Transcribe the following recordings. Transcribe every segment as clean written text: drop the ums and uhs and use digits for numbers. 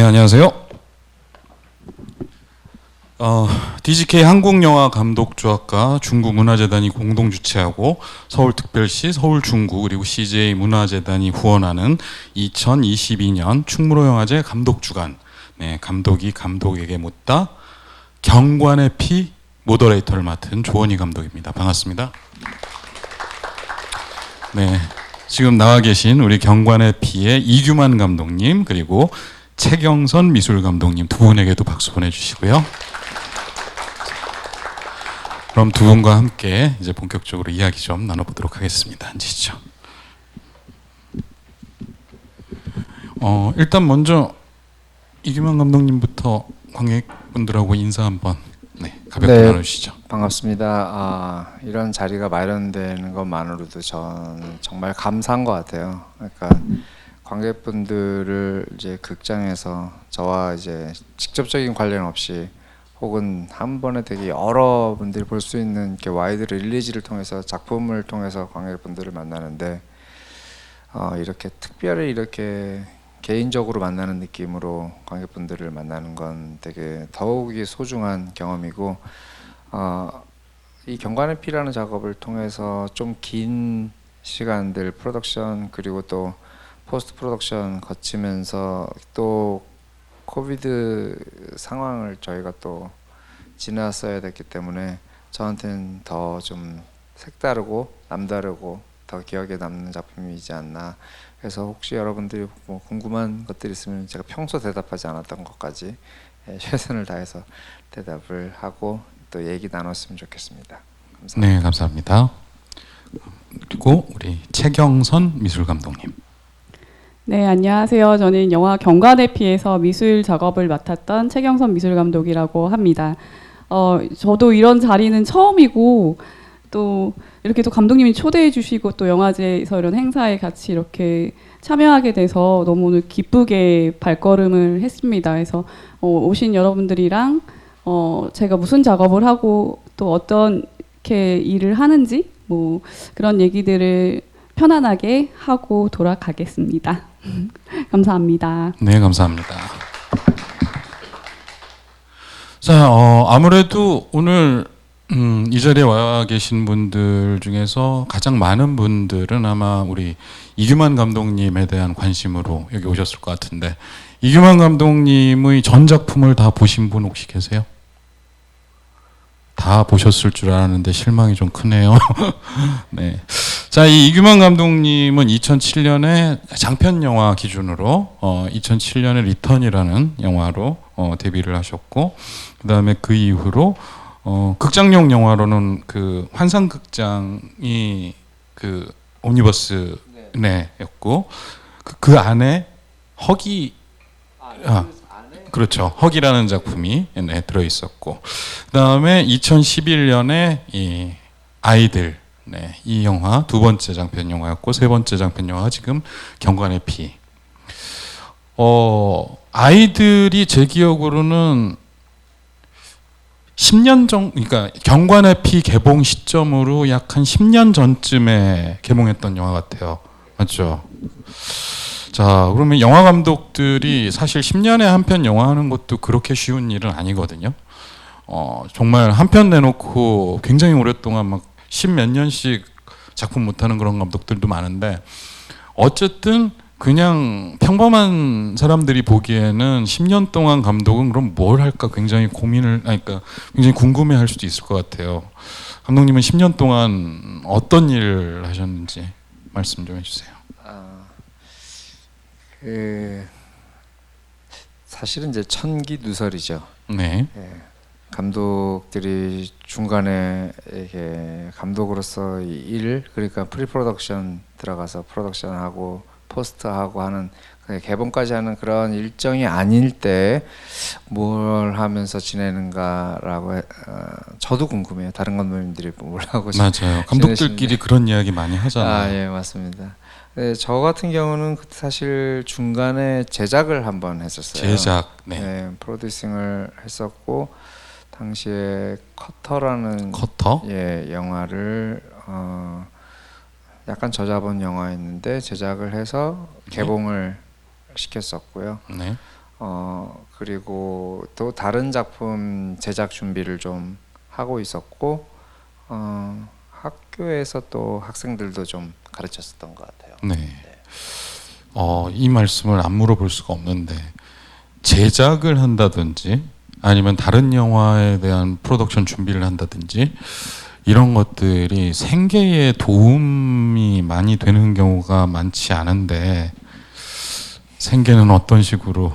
네, 안녕하세요. DGK 한국영화감독조합과 중국문화재단이 공동 주최하고 서울특별시, 서울중구 그리고 CJ 문화재단이 후원하는 2022년 충무로영화제 감독주간, 네, 감독이 감독에게 묻다 경관의 피 모더레이터를 맡은 조원희 감독입니다. 반갑습니다. 네, 지금 나와 계신 우리 경관의 피의 이규만 감독님 그리고 최경선 미술감독님 두 분에게도 박수 보내주시고요. 그럼 두 분과 함께 이제 본격적으로 이야기 좀 나눠보도록 하겠습니다. 앉으시죠. 일단 먼저 이규만 감독님부터 관객분들하고 인사 한번 가볍게 나누시죠. 반갑습니다. 이런 자리가 마련되는 것만으로도 전 정말 감사한 것 같아요. 그러니까 관객분들을 이제 극장에서 저와 이제 직접적인 관련 없이 혹은 한 번에 되게 여러 분들이 볼 수 있는 이렇게 와이드 릴리즈를 통해서 작품을 통해서 관객분들을 만나는데 이렇게 특별히 이렇게 개인적으로 만나는 느낌으로 관객분들을 만나는 건 되게 더욱이 소중한 경험이고 이 경관의 피라는 작업을 통해서 좀 긴 시간들 프로덕션 그리고 또 포스트 프로덕션 거치면서 또 코비드 상황을 저희가 또 지났어야 됐기 때문에 저한테는 더 좀 색다르고 남다르고 더 기억에 남는 작품이지 않나. 그래서 혹시 여러분들이 뭐 궁금한 것들이 있으면 제가 평소 대답하지 않았던 것까지 최선을 다해서 대답을 하고 또 얘기 나눴으면 좋겠습니다. 감사합니다. 네, 감사합니다. 그리고 우리 최경선 미술감독님. 네, 안녕하세요. 저는 영화 경관의 피에서 미술 작업을 맡았던 최경선 미술감독이라고 합니다. 저도 이런 자리는 처음이고 또 이렇게 또 감독님이 초대해 주시고 또 영화제에서 이런 행사에 같이 이렇게 참여하게 돼서 너무 오늘 기쁘게 발걸음을 했습니다. 그래서 오신 여러분들이랑 제가 무슨 작업을 하고 또 어떻게 일을 하는지 뭐 그런 얘기들을 편안하게 하고 돌아가겠습니다. 감사합니다. 네, 감사합니다. 자, 아무래도 오늘 이 자리에 와 계신 분들 중에서 가장 많은 분들은 아마 우리 이규만 감독님에 대한 관심으로 여기 오셨을 것 같은데 이규만 감독님의 전 작품을 다 보신 분 혹시 계세요? 다 보셨을 줄 알았는데 실망이 좀 크네요. 네. 자, 이 이규만 감독님은 2007년에 장편 영화 기준으로 2007년에 리턴이라는 영화로 데뷔를 하셨고 그다음에 그 이후로 극장용 영화로는 그 환상극장이 그 옴니버스 네였고 그 안에 허기 그렇죠. 허기라는 작품이 들어 있었고 그다음에 2011년에 이 아이들 이 영화 두 번째 장편 영화였고 세 번째 장편 영화가 지금 경관의 피. 아이들이 제 기억으로는 10년 전, 그러니까 경관의 피 개봉 시점으로 약 한 10년 전쯤에 개봉했던 영화 같아요. 맞죠? 자, 그러면 영화 감독들이 사실 10년에 한 편 영화 하는 것도 그렇게 쉬운 일은 아니거든요. 정말 한 편 내놓고 굉장히 오랫동안 막 10몇 년씩 작품 못하는 그런 감독들도 많은데 어쨌든 그냥 평범한 사람들이 보기에는 10년 동안 감독은 그럼 뭘 할까 굉장히 그러니까 굉장히 궁금해할 수도 있을 것 같아요. 감독님은 10년 동안 어떤 일을 하셨는지 말씀 좀 해주세요. 사실은 이제 천기누설이죠. 네. 감독들이 중간에 이렇게 감독으로서 일 그러니까 프리프로덕션 들어가서 프로덕션하고 포스트하고 하는 개봉까지 하는 그런 일정이 아닐 때 뭘 하면서 지내는가라고 저도 궁금해요. 다른 감독님들이 뭘 하고 맞아요. 감독들끼리 그런 이야기 많이 하잖아요. 예, 맞습니다. 네, 저 같은 경우는 사실 중간에 제작을 한번 했었어요. 제작, 프로듀싱을 했었고 당시에 커터라는 영화를 약간 저자본 영화였는데 제작을 해서 개봉을 시켰었고요. 그리고 또 다른 작품 제작 준비를 좀 하고 있었고 학교에서 또 학생들도 좀 가르쳤었던 것 같아요. 네. 이 말씀을 안 물어볼 수가 없는데 제작을 한다든지 아니면 다른 영화에 대한 프로덕션 준비를 한다든지 이런 것들이 생계에 도움이 많이 되는 경우가 많지 않은데 생계는 어떤 식으로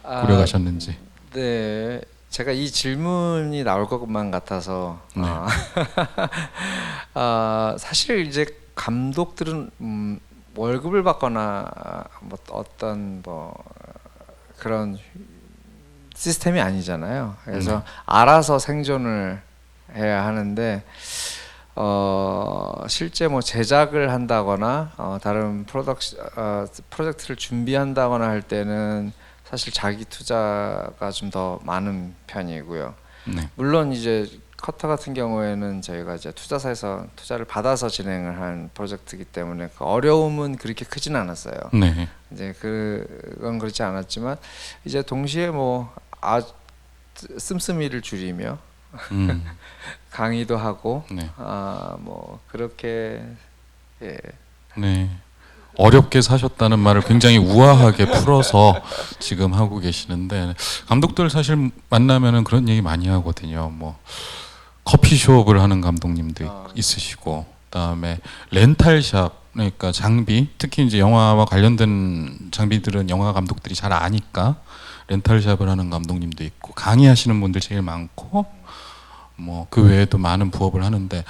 꾸려가셨는지. 네, 제가 이 질문이 나올 것만 같아서 네. 사실 이제 감독들은 월급을 받거나 뭐 어떤 뭐 그런 시스템이 아니잖아요. 그래서 알아서 생존을 해야 하는데 실제 뭐 제작을 한다거나 다른 프로젝트를 준비한다거나 할 때는 사실 자기 투자가 좀 더 많은 편이고요. 네. 물론 이제 커터 같은 경우에는 저희가 이제 투자사에서 투자를 받아서 진행을 한 프로젝트이기 때문에 그 어려움은 그렇게 크진 않았어요. 네. 이제 그건 그렇지 않았지만 이제 동시에 뭐 씀씀이를 줄이며 강의도 하고 네. 뭐 그렇게 예. 네. 어렵게 사셨다는 말을 굉장히 우아하게 풀어서 지금 하고 계시는데 감독들 사실 만나면은 그런 얘기 많이 하거든요. 뭐 커피숍을 하는 감독님도 있으시고 그다음에 렌탈샵 그러니까 장비 특히 이제 영화와 관련된 장비들은 영화 감독들이 잘 아니까 렌탈샵을 하는 감독님도 있고 강의하시는 분들 제일 많고 뭐 그 외에도 많은 부업을 하는데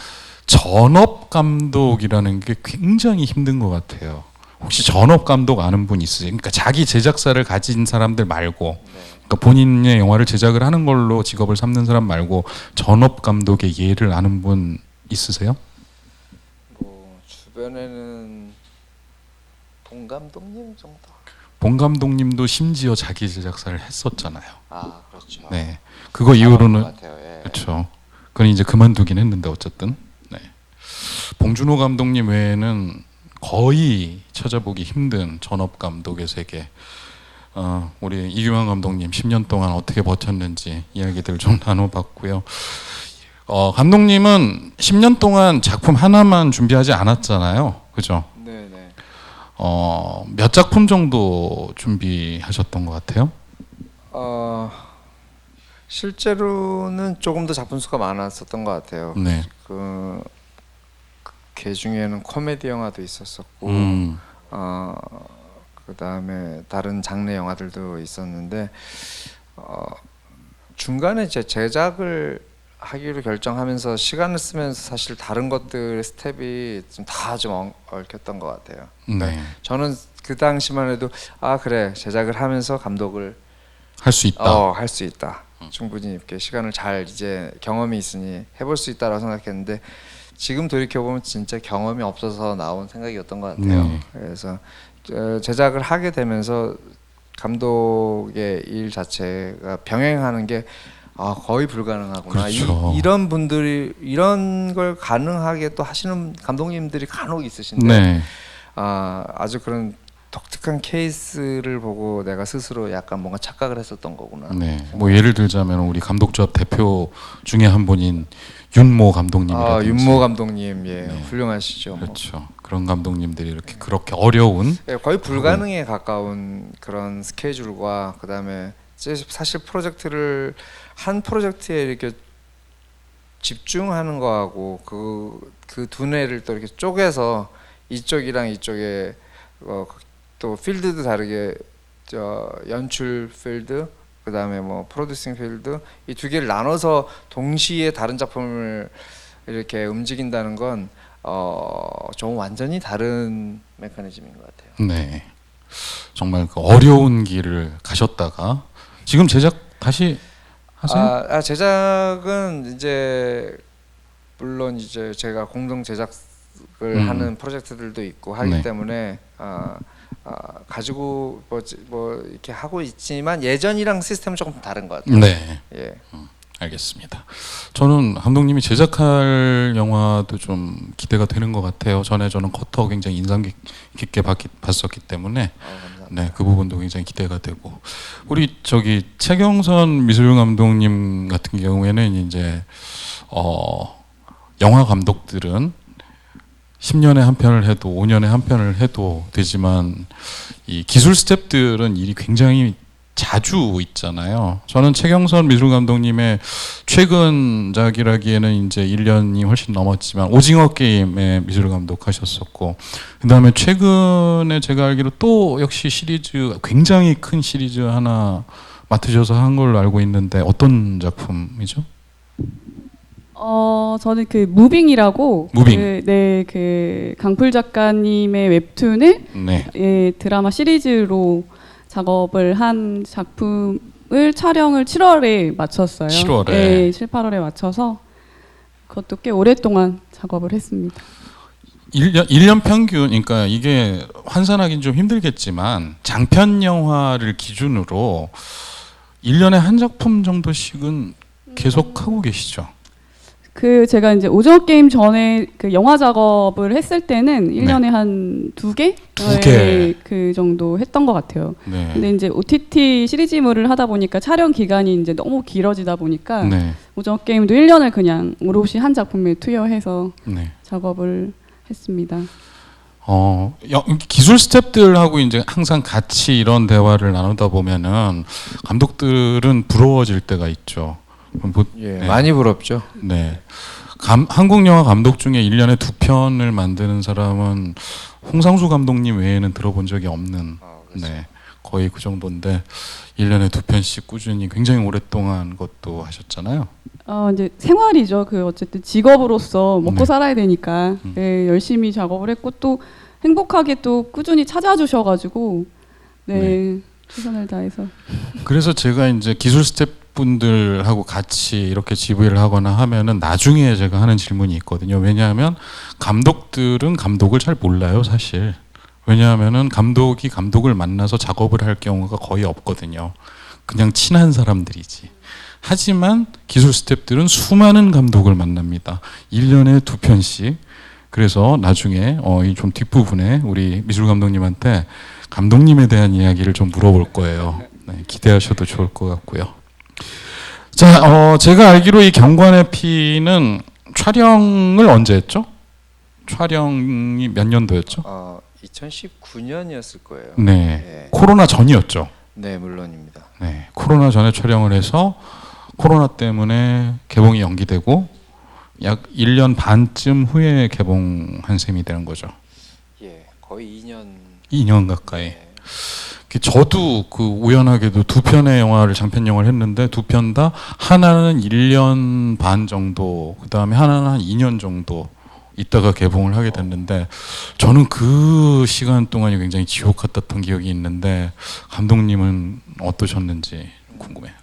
전업 감독이라는 게 굉장히 힘든 것 같아요. 혹시 전업 감독 아는 분 있으세요? 그러니까 자기 제작사를 가진 사람들 말고, 그러니까 본인의 영화를 제작을 하는 걸로 직업을 삼는 사람 말고 전업 감독의 예를 아는 분 있으세요? 뭐 주변에는 봉 감독님 정도. 봉 감독님도 심지어 자기 제작사를 했었잖아요. 그렇죠. 네, 그거 이후로는 같아요. 예. 그렇죠. 그건 이제 그만두긴 했는데 어쨌든. 네. 봉준호 감독님 외에는 거의 찾아보기 힘든 전업 감독의 세계. 우리 이규만 감독님 10년 동안 어떻게 버텼는지 이야기들 좀 나눠봤고요. 감독님은 10년 동안 작품 하나만 준비하지 않았잖아요. 그죠? 네네. 몇 작품 정도 준비하셨던 것 같아요? 실제로는 조금 더 작품 수가 많았었던 것 같아요. 네. 그 중에는 코미디 영화도 있었었고, 그 다음에 다른 장르 영화들도 있었는데 중간에 제 제작을 하기로 결정하면서 시간을 쓰면서 사실 다른 것들의 스텝이 좀 다 좀 얽혔던 것 같아요. 네. 저는 그 당시만 해도 그래 제작을 하면서 감독을 할 수 있다. 할 수 있다. 충분히 이렇게 시간을 잘 이제 경험이 있으니 해볼 수 있다라고 생각했는데 지금 돌이켜 보면 진짜 경험이 없어서 나온 생각이었던 것 같아요. 네. 그래서 제작을 하게 되면서 감독의 일 자체가 병행하는 게 거의 불가능하구나. 그렇죠. 이런 분들이 이런 걸 가능하게 또 하시는 감독님들이 간혹 있으신데 네. 아주 그런 독특한 케이스를 보고 내가 스스로 약간 뭔가 착각을 했었던 거구나. 네. 뭐 예를 들자면 우리 감독조합 대표 중에 한 분인 윤모 감독님이라든지. 윤모 감독님 네. 훌륭하시죠. 그렇죠. 그런 감독님들이 이렇게 그렇게 어려운 거의 불가능에 가까운 그런 스케줄과 그다음에 사실 프로젝트를 한 프로젝트에 이렇게 집중하는 거하고 그 두뇌를 또 이렇게 쪼개서 이쪽이랑 이쪽에 또 필드도 다르게 연출 필드 그다음에 뭐 프로듀싱 필드 이 두 개를 나눠서 동시에 다른 작품을 이렇게 움직인다는 건 좀 완전히 다른 메커니즘인 것 같아요. 네. 정말 그 어려운 길을 가셨다가 지금 제작 다시 하세요? 제작은 이제 물론 이제 제가 공동 제작을 하는 프로젝트들도 있고 하기 네. 때문에 가지고 뭐 이렇게 하고 있지만 예전이랑 시스템은 조금 다른 것 같아요. 네. 예. 알겠습니다. 저는 감독님이 제작할 영화도 좀 기대가 되는 것 같아요. 전에 저는 커터 굉장히 인상 깊게 봤었기 때문에 감사합니다. 네, 그 부분도 굉장히 기대가 되고 우리 저기 최경선 미술 감독님 같은 경우에는 이제 영화 감독들은 10년에 한 편을 해도 5년에 한 편을 해도 되지만 이 기술 스태프들은 일이 굉장히 자주 있잖아요. 저는 최경선 미술 감독님의 최근작이라기에는 이제 1년이 훨씬 넘었지만 오징어 게임의 미술 감독하셨었고 그다음에 최근에 제가 알기로 또 역시 시리즈 굉장히 큰 시리즈 하나 맡으셔서 한 걸로 알고 있는데 어떤 작품이죠? 저는 그 무빙이라고 무빙. 그 강풀 작가님의 웹툰을 네. 드라마 시리즈로 작업을 한 작품을 촬영을 7월에 마쳤어요. 7월에. 네, 7, 8월에 맞춰서 그것도 꽤 오랫동안 작업을 했습니다. 1년 평균, 그러니까 이게 환산하기는 좀 힘들겠지만 장편 영화를 기준으로 1년에 한 작품 정도씩은 계속 하고 계시죠? 그 제가 이제 오징어 게임 전에 그 영화 작업을 했을 때는 1년에 한 2개? 두 개. 그 정도 했던 것 같아요. 네. 근데 이제 OTT 시리즈물을 하다 보니까 촬영 기간이 이제 너무 길어지다 보니까 네. 오징어 게임도 1년을 그냥 오롯이 한 작품에 투여해서 네. 작업을 했습니다. 기술 스태프들하고 이제 항상 같이 이런 대화를 나누다 보면은 감독들은 부러워질 때가 있죠. 예, 네. 많이 부럽죠. 네. 한국 영화 감독 중에 1년에 2편을 만드는 사람은 홍상수 감독님 외에는 들어본 적이 없는 그렇죠. 네. 거의 그 정도인데 1년에 2편씩 꾸준히 굉장히 오랫동안 것도 하셨잖아요. 이제 생활이죠. 그 어쨌든 직업으로서 먹고 네. 살아야 되니까 네, 열심히 작업을 했고 또 행복하게 또 꾸준히 찾아주셔가지고 네, 최선을 다해서. 그래서 제가 이제 기술 스태프분들하고 같이 이렇게 GV를 하거나 하면은 나중에 제가 하는 질문이 있거든요. 왜냐하면 감독들은 감독을 잘 몰라요, 사실. 왜냐하면은 감독이 감독을 만나서 작업을 할 경우가 거의 없거든요. 그냥 친한 사람들이지. 하지만 기술 스태프들은 수많은 감독을 만납니다. 1년에 2편씩. 그래서 나중에 이 좀 뒷부분에 우리 미술 감독님한테 감독님에 대한 이야기를 좀 물어볼 거예요. 네, 기대하셔도 좋을 것 같고요. 자, 제가 알기로 이 경관의 피는 촬영을 언제 했죠? 촬영이 몇 년도였죠? 2019년이었을 거예요. 네, 예. 코로나 전이었죠. 네, 물론입니다. 네, 코로나 전에 촬영을 해서 코로나 때문에 개봉이 연기되고 약 1년 반쯤 후에 개봉한 셈이 되는 거죠. 예, 거의 2년 가까이. 네. 저도 그 우연하게도 2편의 영화를 장편 영화를 했는데 2편 다 하나는 1년 반 정도, 그 다음에 하나는 한 2년 정도 있다가 개봉을 하게 됐는데 저는 그 시간 동안이 굉장히 지옥 같았던 기억이 있는데 감독님은 어떠셨는지 궁금해요.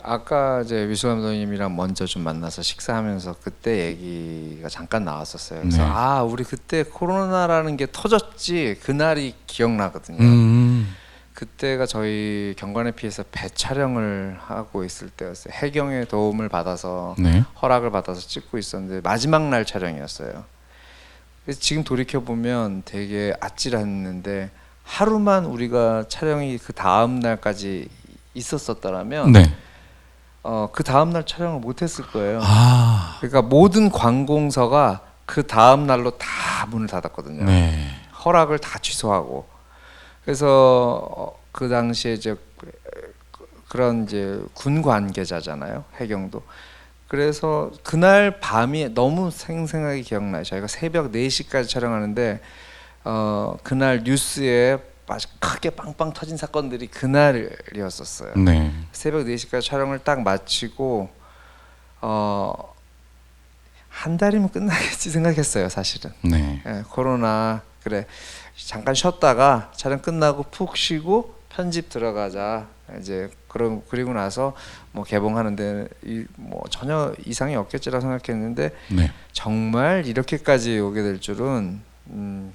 아까 이제 미술 감독님이랑 먼저 좀 만나서 식사하면서 그때 얘기가 잠깐 나왔었어요. 그래서 네. 우리 그때 코로나라는 게 터졌지 그날이 기억나거든요. 그때가 저희 경관의 피에서 배 촬영을 하고 있을 때였어요. 해경의 도움을 받아서 네. 허락을 받아서 찍고 있었는데 마지막 날 촬영이었어요. 그래서 지금 돌이켜 보면 되게 아찔했는데 하루만 우리가 촬영이 그 다음 날까지 있었었더라면 네. 그 다음 날 촬영을 못했을 거예요. 아, 그러니까 모든 관공서가 그 다음 날로 다 문을 닫았거든요. 네. 허락을 다 취소하고. 그래서 그 당시에 이제 그런 이제 군 관계자잖아요. 해경도. 그래서 그날 밤이 너무 생생하게 기억나요. 저희가 새벽 4시까지 촬영하는데 그날 뉴스에 아주 크게 빵빵 터진 사건들이 그날이었었어요. 네. 새벽 4시까지 촬영을 딱 마치고 한 달이면 끝나겠지 생각했어요. 사실은. 네. 예, 코로나 그래 잠깐 쉬었다가 촬영 끝나고 푹 쉬고 편집 들어가자. 이제 그리고 나서 뭐 개봉하는데 뭐 전혀 이상이 없겠지라 생각했는데 네. 정말 이렇게까지 오게 될 줄은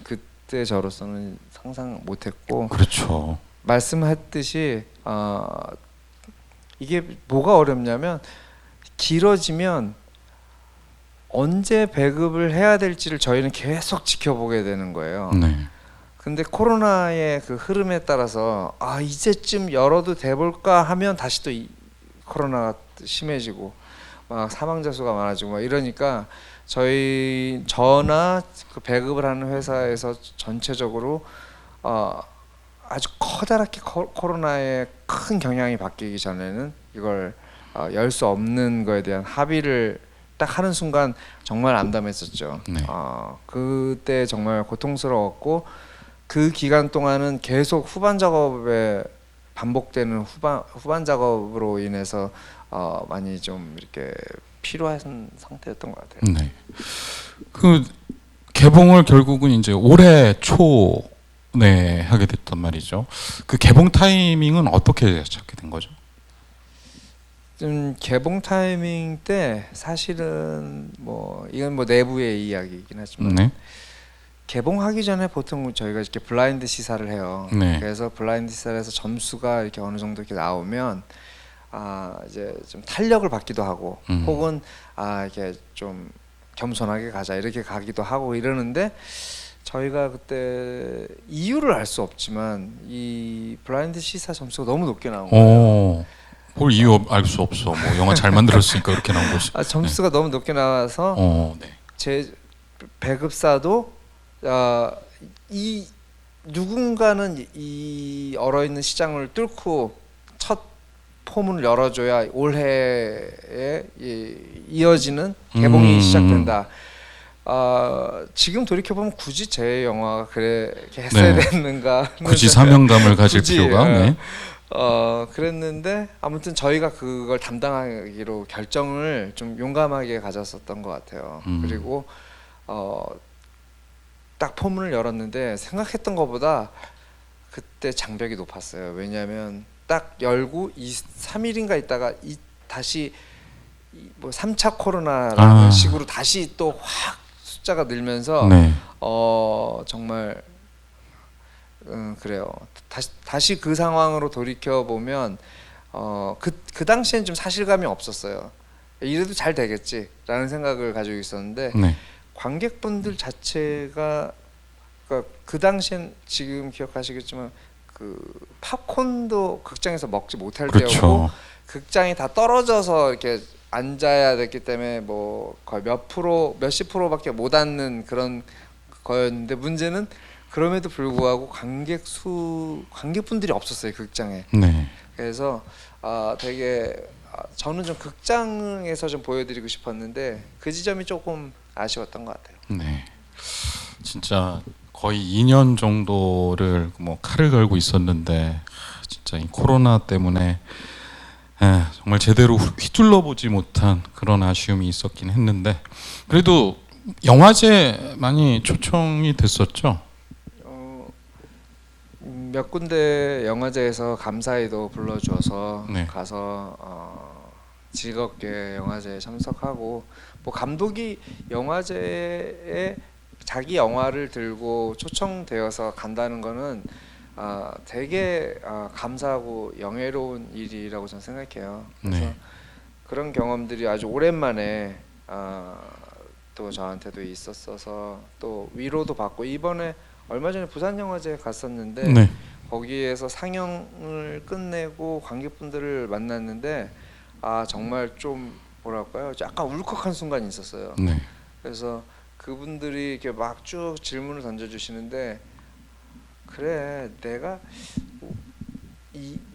그때 저로서는 상상 못했고. 그렇죠. 말씀했듯이 이게 뭐가 어렵냐면 길어지면 언제 배급을 해야 될지를 저희는 계속 지켜보게 되는 거예요. 네. 근데 코로나의 그 흐름에 따라서 아 이제쯤 열어도 돼볼까 하면 다시 또 코로나가 심해지고 막 사망자 수가 많아지고 막 이러니까 저나 그 배급을 하는 회사에서 전체적으로 아주 커다랗게 코로나의 큰 경향이 바뀌기 전에는 이걸 열 수 없는 거에 대한 합의를 딱 하는 순간 정말 암담했었죠. 네. 그때 정말 고통스러웠고 그 기간 동안은 계속 후반 작업에 반복되는 후반 작업으로 인해서 많이 좀 이렇게 피로한 상태였던 것 같아요. 네. 그 개봉을 결국은 이제 올해 초에 하게 됐단 말이죠. 그 개봉 타이밍은 어떻게 잡게 된 거죠? 개봉 타이밍 때 사실은 뭐 이건 뭐 내부의 이야기이긴 하지만 네. 개봉하기 전에 보통 저희가 이렇게 블라인드 시사를 해요. 네. 그래서 블라인드 시사를 해서 점수가 이렇게 어느 정도 이렇게 나오면 이제 좀 탄력을 받기도 하고 혹은 이렇게 좀 겸손하게 가자 이렇게 가기도 하고 이러는데 저희가 그때 이유를 알 수 없지만 이 블라인드 시사 점수가 너무 높게 나온 거예요. 볼 이유 알 수 없어. 뭐 영화 잘 만들었으니까 그렇게 나온 거지. 점수가 너무 높게 나와서 네. 제 배급사도 이 누군가는 이 얼어있는 시장을 뚫고 첫 포문을 열어줘야 올해에 이어지는 개봉이 시작된다. 지금 돌이켜 보면 굳이 제 영화가 그렇게 했어야 됐는가? 굳이 사명감을 가질 필요가. 네. 그랬는데 아무튼 저희가 그걸 담당하기로 결정을 좀 용감하게 가졌었던 것 같아요. 그리고 딱 포문을 열었는데 생각했던 것보다 그때 장벽이 높았어요. 왜냐하면 딱 열고 3일인가 있다가 다시 뭐 3차 코로나라는 식으로 다시 또 확 숫자가 늘면서 네. 정말 그래요. 다시 그 상황으로 돌이켜 보면 그 당시엔 좀 사실감이 없었어요. 이래도 잘 되겠지라는 생각을 가지고 있었는데 네. 관객분들 자체가 그 당시엔 지금 기억하시겠지만 그 팝콘도 극장에서 먹지 못할 그렇죠. 때였고 극장이 다 떨어져서 이렇게 앉아야 됐기 때문에 뭐 거의 몇십 프로밖에 못 앉는 그런 거였는데 문제는 그럼에도 불구하고 관객분들이 없었어요 극장에. 네. 그래서 되게 저는 좀 극장에서 좀 보여드리고 싶었는데 그 지점이 조금 아쉬웠던 것 같아요. 네. 진짜 거의 2년 정도를 뭐 칼을 걸고 있었는데 진짜 이 코로나 때문에 정말 제대로 휘둘러 보지 못한 그런 아쉬움이 있었긴 했는데 그래도 영화제 많이 초청이 됐었죠. 몇 군데 영화제에서 감사히도 불러줘서 네. 가서 즐겁게 영화제에 참석하고 뭐 감독이 영화제에 자기 영화를 들고 초청되어서 간다는 거는 되게 감사하고 영예로운 일이라고 저는 생각해요. 그래서 네. 그런 경험들이 아주 오랜만에 또 저한테도 있었어서 또 위로도 받고 이번에 얼마 전에 부산영화제에 갔었는데 네. 거기에서 상영을 끝내고 관객분들을 만났는데 정말 좀 뭐랄까요? 약간 울컥한 순간이 있었어요. 네. 그래서 그분들이 이렇게 막 쭉 질문을 던져주시는데 그래 내가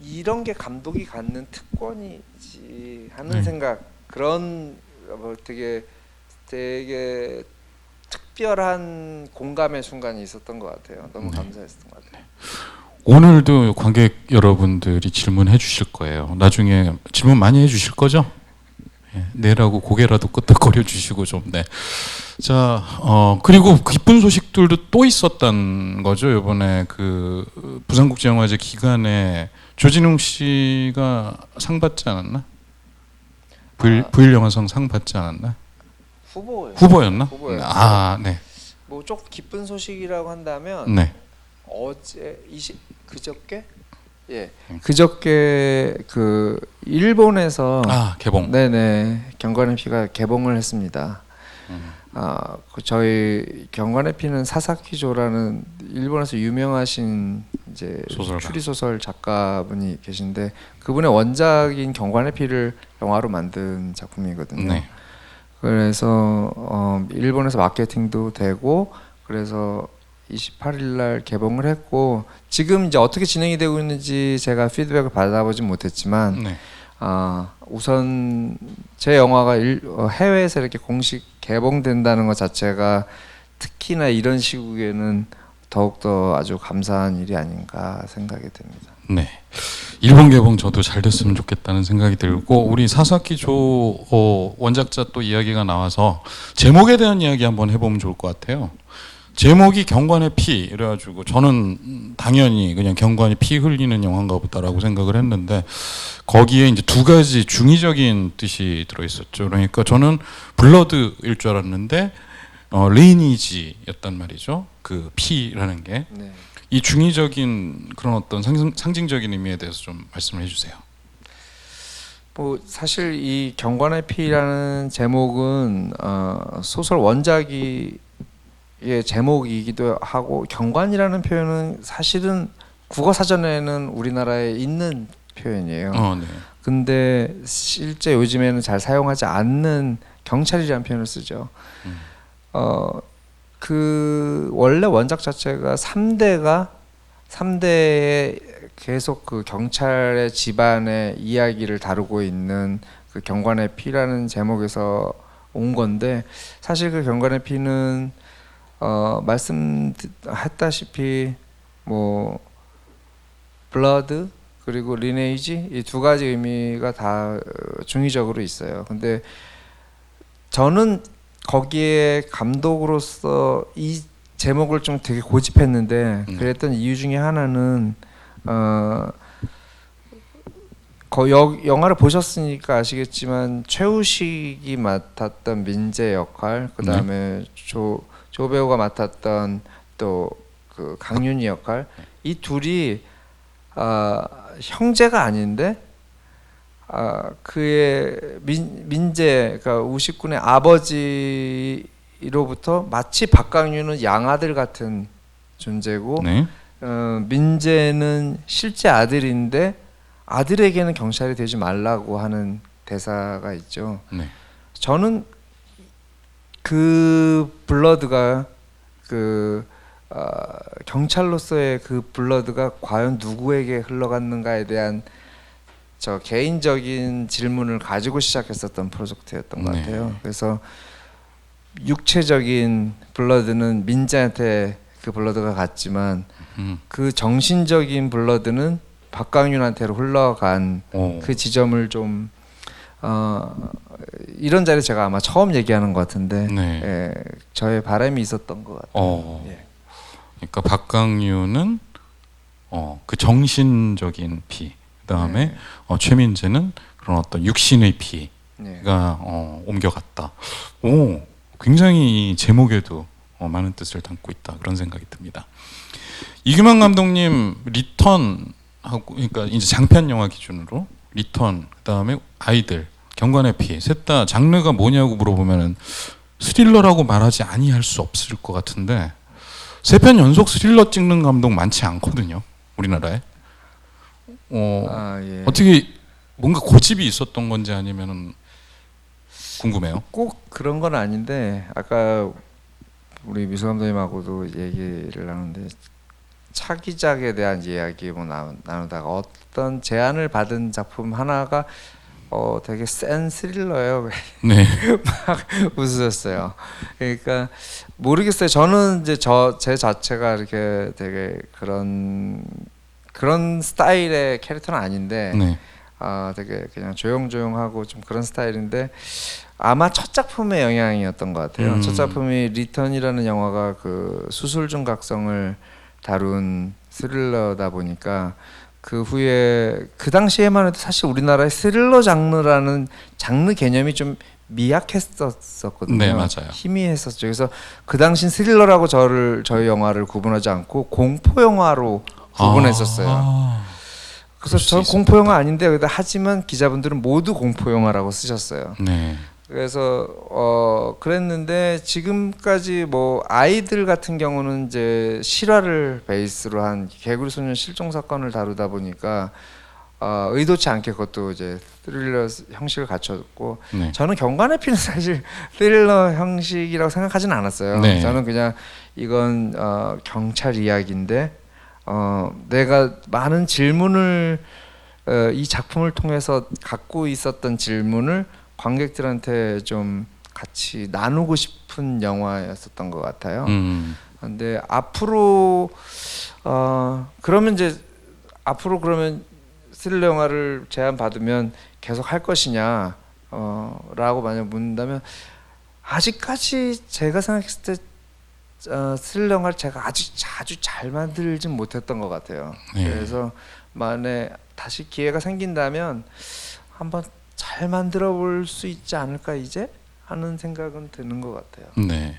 이런 게 감독이 갖는 특권이지 하는 네. 생각 그런 뭐 되게 특별한 공감의 순간이 있었던 것 같아요. 너무 감사했던 것 같아요. 오늘도 관객 여러분들이 질문해 주실 거예요. 나중에 질문 많이 해 주실 거죠? 네라고 고개라도 끄덕거려 주시고 좀 네. 자, 그리고 기쁜 소식들도 또 있었던 거죠. 이번에 그 부산국제영화제 기간에 조진웅 씨가 상 받지 않았나? 부일영화상 상 받지 않았나? 후보였나? 후보였어요. 네. 뭐 조금 기쁜 소식이라고 한다면 네. 그저께 그저께 그 일본에서 개봉. 네네 경관의 피가 개봉을 했습니다. 그 저희 경관의 피는 사사키조라는 일본에서 유명하신 이제 소설가. 추리소설 작가분이 계신데 그분의 원작인 경관의 피를 영화로 만든 작품이거든요. 네. 그래서 일본에서 마케팅도 되고 그래서 28일 날 개봉을 했고 지금 이제 어떻게 진행이 되고 있는지 제가 피드백을 받아보진 못했지만 네. 우선 제 영화가 해외에서 이렇게 공식 개봉된다는 것 자체가 특히나 이런 시국에는 더욱더 아주 감사한 일이 아닌가 생각이 듭니다. 네. 일본 개봉 저도 잘 됐으면 좋겠다는 생각이 들고 우리 사사키 조 원작자 또 이야기가 나와서 제목에 대한 이야기 한번 해보면 좋을 것 같아요. 제목이 경관의 피 이래가지고 저는 당연히 그냥 경관이 피 흘리는 영화인가 보다라고 생각을 했는데 거기에 이제 두 가지 중의적인 뜻이 들어있었죠. 그러니까 저는 블러드일 줄 알았는데 리니지였단 말이죠. 그 피라는 게. 네. 이 중의적인 그런 어떤 상징적인 의미에 대해서 좀 말씀을 해주세요. 뭐 사실 이 경관의 피라는 제목은 소설 원작이 의 제목이기도 하고 경관이라는 표현은 사실은 국어 사전에는 우리나라에 있는 표현이에요. 네. 근데 실제 요즘에는 잘 사용하지 않는 경찰이라는 표현을 쓰죠. 그 원래 원작 자체가 3대에 계속 그 경찰의 집안의 이야기를 다루고 있는 그 경관의 피라는 제목에서 온 건데 사실 그 경관의 피는 말씀했다시피 뭐 블러드 그리고 리네이지 이 두 가지 의미가 다 중의적으로 있어요. 근데 저는 거기에 감독으로서 이 제목을 좀 되게 고집했는데 그랬던 이유 중에 하나는 영화를 보셨으니까 아시겠지만 최우식이 맡았던 민재 역할, 그 다음에 조 배우가 맡았던 또 그 강윤희 역할, 이 둘이 형제가 아닌데 그의 민재, 그러니까 우식군의 아버지로부터 마치 박강윤은 양아들 같은 존재고, 네. 민재는 실제 아들인데 아들에게는 경찰이 되지 말라고 하는 대사가 있죠. 네. 저는 그 블러드가 경찰로서의 그 블러드가 과연 누구에게 흘러갔는가에 대한 저 개인적인 질문을 가지고 시작했었던 프로젝트였던 것 같아요. 그래서 육체적인 블러드는 민재한테 그 블러드가 갔지만 그 정신적인 블러드는 박강윤한테로 흘러간 그 지점을 좀 이런 자리 제가 아마 처음 얘기하는 것 같은데 예, 저의 바람이 있었던 것 같아요. 예. 그러니까 박강윤은 그 정신적인 피, 그다음에 최민재는 그런 어떤 육신의 피가 옮겨갔다. 오, 굉장히 이 제목에도 많은 뜻을 담고 있다 그런 생각이 듭니다. 이규만 감독님 리턴하고 그러니까 이제 장편 영화 기준으로 리턴 그다음에 아이들 경관의 피 셋 다 장르가 뭐냐고 물어보면은 스릴러라고 말하지 아니할 수 없을 것 같은데 3편 연속 스릴러 찍는 감독 많지 않거든요 우리나라에. 예. 어떻게 뭔가 고집이 있었던 건지 아니면은 궁금해요. 꼭 그런 건 아닌데 아까 우리 미수 감독님하고도 얘기를 나누는데 차기작에 대한 이야기 뭐 나누다가 어떤 제안을 받은 작품 하나가 되게 센 스릴러예요. 네. 막 웃으셨어요. 그러니까 모르겠어요. 저는 이제 제 자체가 이렇게 되게 그런 스타일의 캐릭터는 아닌데 네. 되게 그냥 조용조용하고 좀 그런 스타일인데 아마 첫 작품의 영향이었던 것 같아요. 첫 작품이 리턴이라는 영화가 그 수술중 각성을 다룬 스릴러다 보니까 그 후에 그 당시에만 해도 사실 우리나라의 스릴러 장르라는 장르 개념이 좀 미약했었거든요. 네, 맞아요. 희미했었죠. 그래서 그 당시 스릴러라고 저희 영화를 구분하지 않고 공포 영화로 구분했었어요. 그래서 저는 공포 영화 아닌데 하지만 기자분들은 모두 공포 영화라고 쓰셨어요. 네. 그래서 그랬는데 지금까지 뭐 아이들 같은 경우는 이제 실화를 베이스로 한 개구리 소년 실종 사건을 다루다 보니까 의도치 않게 그것도 이제 스릴러 형식을 갖췄고 네. 저는 경관의 피는 사실 스릴러 형식이라고 생각하진 않았어요. 네. 저는 그냥 이건 경찰 이야기인데 내가 많은 질문을 이 작품을 통해서 갖고 있었던 질문을 관객들한테 좀 같이 나누고 싶은 영화였었던 것 같아요. 근데 앞으로 그러면 이제 앞으로 그러면 스릴러 영화를 제안 받으면 계속 할 것이냐 라고 만약 묻는다면 아직까지 제가 생각했을 때 스릴러 영화를 제가 아주 잘 만들진 못했던 것 같아요. 네. 그래서 만에 다시 기회가 생긴다면 한번 잘 만들어 볼 수 있지 않을까 이제 하는 생각은 드는 것 같아요. 네.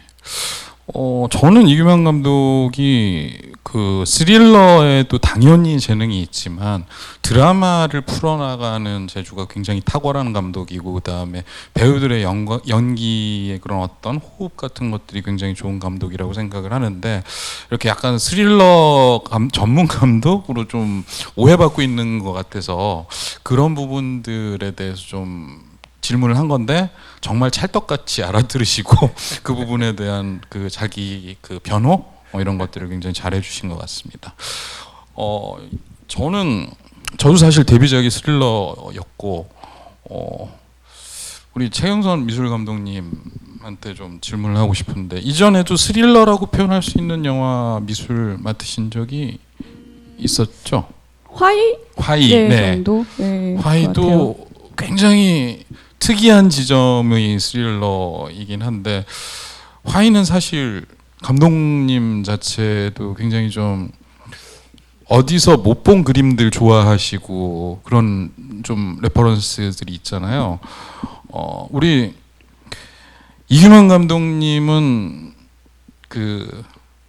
저는 이규만 감독이 그 스릴러에도 당연히 재능이 있지만 드라마를 풀어나가는 재주가 굉장히 탁월한 감독이고 그다음에 배우들의 연기의 그런 어떤 호흡 같은 것들이 굉장히 좋은 감독이라고 생각을 하는데 이렇게 약간 스릴러 전문 감독으로 좀 오해받고 있는 것 같아서 그런 부분들에 대해서 좀 질문을 한 건데 정말 찰떡같이 알아들으시고 그 부분에 대한 그 자기 그 변호 이런 것들을 굉장히 잘해주신 것 같습니다. 저도 사실 데뷔작이 스릴러였고 우리 최경선 미술 감독님한테 좀 질문을 하고 싶은데 이전에도 스릴러라고 표현할 수 있는 영화 미술 맡으신 적이 있었죠? 화이 네. 정도 네, 화이도 굉장히 특이한 지점의 스릴러이긴 한데 화이는 사실 감독님 자체도 굉장히 좀 어디서 못 본 그림들 좋아하시고 그런 좀 레퍼런스들이 있잖아요. 우리 이규만 감독님은 그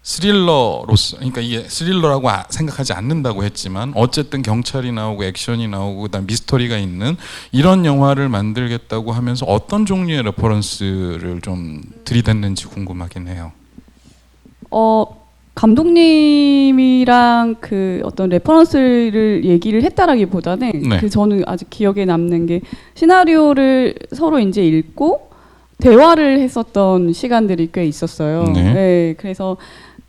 스릴러로서 그러니까 이게 스릴러라고 생각하지 않는다고 했지만 어쨌든 경찰이 나오고 액션이 나오고 그다음 미스터리가 있는 이런 영화를 만들겠다고 하면서 어떤 종류의 레퍼런스를 좀 들이댔는지 궁금하긴 해요. 감독님이랑 그 어떤 레퍼런스를 얘기를 했다라기보다는 네. 그 저는 아직 기억에 남는 게 시나리오를 서로 이제 읽고 대화를 했었던 시간들이 꽤 있었어요. 네. 네, 그래서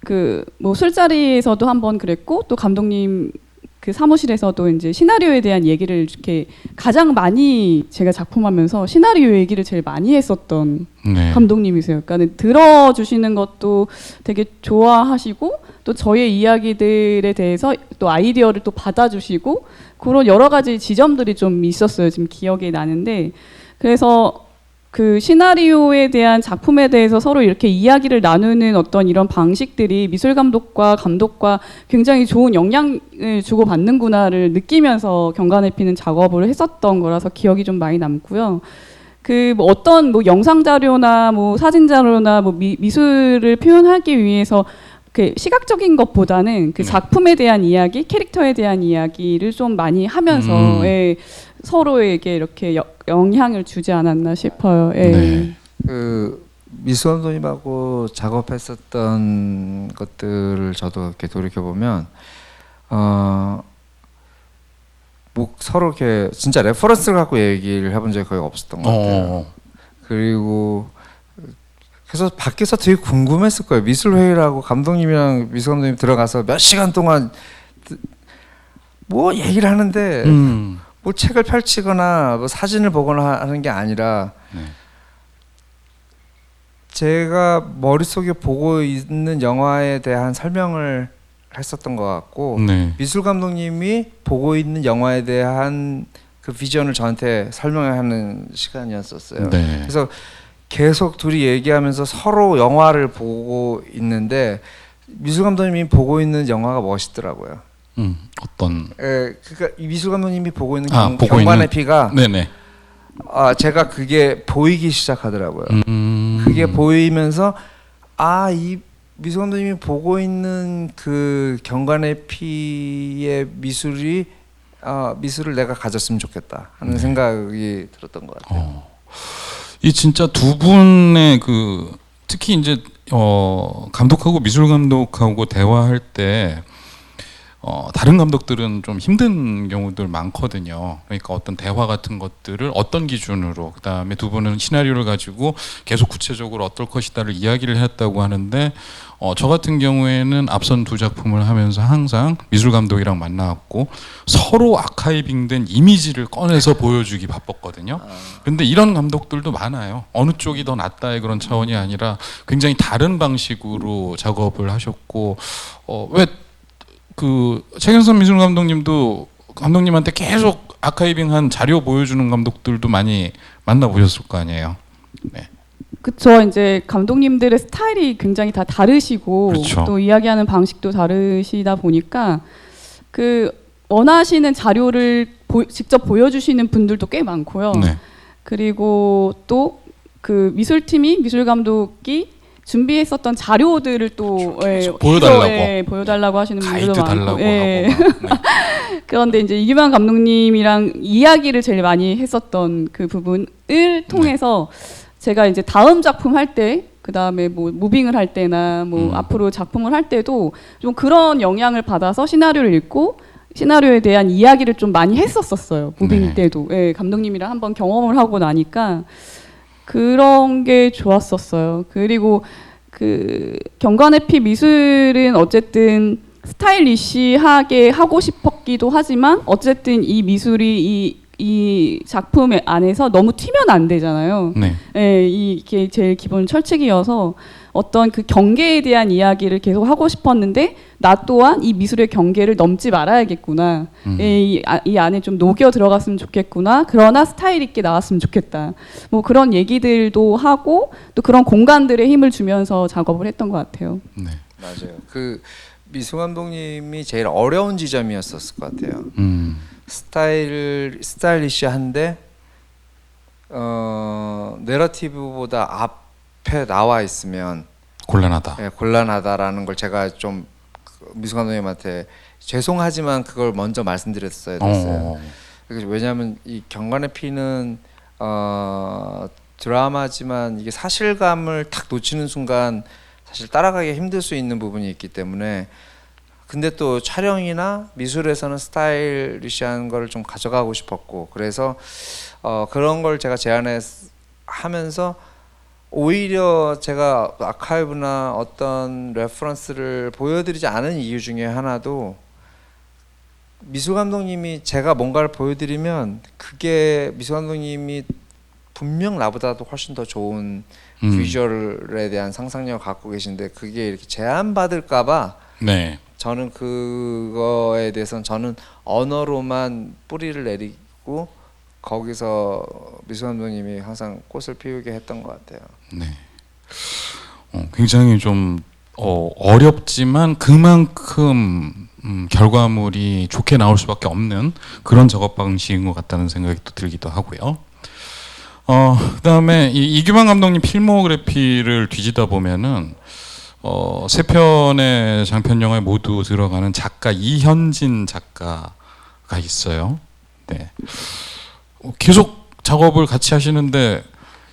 그 뭐 술자리에서도 한번 그랬고 또 감독님 그 사무실에서도 이제 시나리오에 대한 얘기를 이렇게 가장 많이 제가 작품하면서 시나리오 얘기를 제일 많이 했었던 네. 감독님이세요. 그러니까 들어주시는 것도 되게 좋아하시고 또 저의 이야기들에 대해서 또 아이디어를 또 받아주시고 그런 여러 가지 지점들이 좀 있었어요. 지금 기억이 나는데 그래서 그 시나리오에 대한 작품에 대해서 서로 이렇게 이야기를 나누는 어떤 이런 방식들이 미술 감독과 감독과 굉장히 좋은 영향을 주고 받는구나를 느끼면서 경관을 피는 작업을 했었던 거라서 기억이 좀 많이 남고요. 그 뭐 어떤 뭐 영상 자료나 뭐 사진 자료나 뭐 미술을 표현하기 위해서 그 시각적인 것보다는 그 작품에 대한 이야기, 캐릭터에 대한 이야기를 좀 많이 하면서 예, 서로에게 이렇게 영향을 주지 않았나 싶어요. 예. 네. 그 미수 감독님하고 작업했었던 것들을 저도 이렇게 돌이켜 보면 뭐 서로 이렇게 진짜 레퍼런스를 갖고 얘기를 해본 적이 거의 없었던 것 같아요. 그리고 그래서 밖에서 되게 궁금했을 거예요. 미술회의라고 감독님이랑 미술 감독님 들어가서 몇 시간 동안 뭐 얘기를 하는데 뭐 책을 펼치거나 뭐 사진을 보거나 하는 게 아니라 네. 제가 머릿속에 보고 있는 영화에 대한 설명을 했었던 것 같고 네. 미술 감독님이 보고 있는 영화에 대한 그 비전을 저한테 설명하는 시간이었었어요. 네. 그래서 계속 둘이 얘기하면서 서로 영화를 보고 있는데 미술 감독님이 보고 있는 영화가 멋있더라고요. 어떤? 그러니까 이 미술 감독님이 보고 있는 보고 경관의 있는? 피가 네네. 제가 그게 보이기 시작하더라고요. 그게 보이면서 이 미술 감독님이 보고 있는 그 경관의 피의 미술을 내가 가졌으면 좋겠다 하는 생각이 들었던 것 같아요. 이 진짜 두 분의 그 특히 이제 감독하고 미술 감독하고 대화할 때 다른 감독들은 좀 힘든 경우들 많거든요. 그러니까 어떤 대화 같은 것들을 어떤 기준으로, 그다음에 두 분은 시나리오를 가지고 계속 구체적으로 어떨 것이다를 이야기를 했다고 하는데 저 같은 경우에는 앞선 두 작품을 하면서 항상 미술 감독이랑 만나갖고 서로 아카이빙된 이미지를 꺼내서 보여주기 바빴거든요. 근데 이런 감독들도 많아요. 어느 쪽이 더 낫다의 그런 차원이 아니라 굉장히 다른 방식으로 작업을 하셨고 왜 그 최경선 미술 감독님도 감독님한테 계속 아카이빙한 자료 보여주는 감독들도 많이 만나보셨을 거 아니에요. 네. 그쵸. 이제 감독님들의 스타일이 굉장히 다 다르시고 그렇죠. 또 이야기하는 방식도 다르시다 보니까 그 원하시는 자료를 직접 보여주시는 분들도 꽤 많고요. 네. 그리고 또 그 미술팀이 미술 감독이 준비했었던 자료들을 또 보여달라고. 보여달라고 하시는 분들도 가이드 많고. 달라고 예. 하고. 막. 네. 그런데 이제 이규만 감독님이랑 이야기를 제일 많이 했었던 그 부분을 통해서 제가 이제 다음 작품 할 때, 그 다음에 뭐 무빙을 할 때나 뭐 앞으로 작품을 할 때도 좀 그런 영향을 받아서 시나리오를 읽고 시나리오에 대한 이야기를 좀 많이 했었어요. 무빙 네. 때도. 예, 감독님이랑 한번 경험을 하고 나니까 그런 게 좋았었어요. 그리고 그 경관의 피 미술은 어쨌든 스타일리시하게 하고 싶었기도 하지만 어쨌든 이 미술이 이 작품 안에서 너무 튀면 안 되잖아요. 네. 예, 이게 제일 기본 철칙이어서 어떤 그 경계에 대한 이야기를 계속 하고 싶었는데 나 또한 이 미술의 경계를 넘지 말아야겠구나. 예, 이 안에 좀 녹여 들어갔으면 좋겠구나. 그러나 스타일 있게 나왔으면 좋겠다. 뭐 그런 얘기들도 하고 또 그런 공간들의 힘을 주면서 작업을 했던 것 같아요. 네. 맞아요. 그 미술 감독님이 제일 어려운 지점이었었을 것 같아요. 스타일리시한데 내러티브보다 앞에 나와 있으면 곤란하다. 예, 곤란하다라는 걸 제가 좀 미술 감독님한테 죄송하지만 그걸 먼저 말씀드렸어야 됐어요. 왜냐하면 이 경관의 피는 드라마지만 이게 사실감을 탁 놓치는 순간 사실 따라가기 힘들 수 있는 부분이 있기 때문에, 근데 또 촬영이나 미술에서는 스타일리시한 거를 좀 가져가고 싶었고, 그래서 그런 걸 제가 제안하면서 오히려 제가 아카이브나 어떤 레퍼런스를 보여드리지 않은 이유 중에 하나도 미술 감독님이 제가 뭔가를 보여드리면 그게 미술 감독님이 분명 나보다도 훨씬 더 좋은 비주얼에 대한 상상력을 갖고 계신데 그게 이렇게 제한받을까봐 네. 저는 그거에 대해서는 저는 언어로만 뿌리를 내리고 거기서 미술 감독님이 항상 꽃을 피우게 했던 것 같아요. 네. 굉장히 좀 어렵지만 그만큼 결과물이 좋게 나올 수밖에 없는 그런 작업 방식인 것 같다는 생각이 또 들기도 하고요. 그다음에 이규만 감독님 필모그래피를 뒤지다 보면은 세 편의 장편 영화에 모두 들어가는 작가 이현진 작가가 있어요. 네. 계속 작업을 같이 하시는데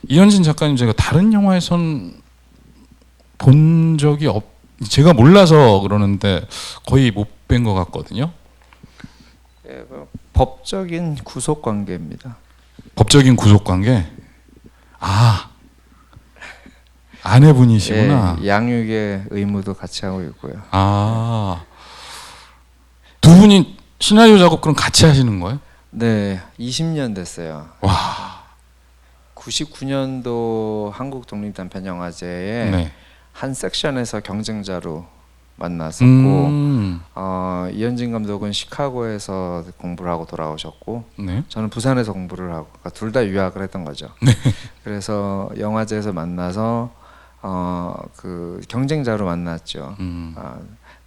이현진 작가님 제가 다른 영화에선 본 적이 제가 몰라서 그러는데 거의 못 뵌 것 같거든요. 예, 법적인 구속 관계입니다. 법적인 구속 관계. 아내분이시구나. 예, 양육의 의무도 같이 하고 있고요. 두 분이 시나리오 작업 그럼 같이 하시는 거예요? 네, 20년 됐어요. 와. 99년도 한국 독립단편영화제에 네. 한 섹션에서 경쟁자로 만났었고 이현진 감독은 시카고에서 공부를 하고 돌아오셨고 네. 저는 부산에서 공부를 하고 그러니까 둘 다 유학을 했던 거죠. 네. 그래서 영화제에서 만나서 그 경쟁자로 만났죠.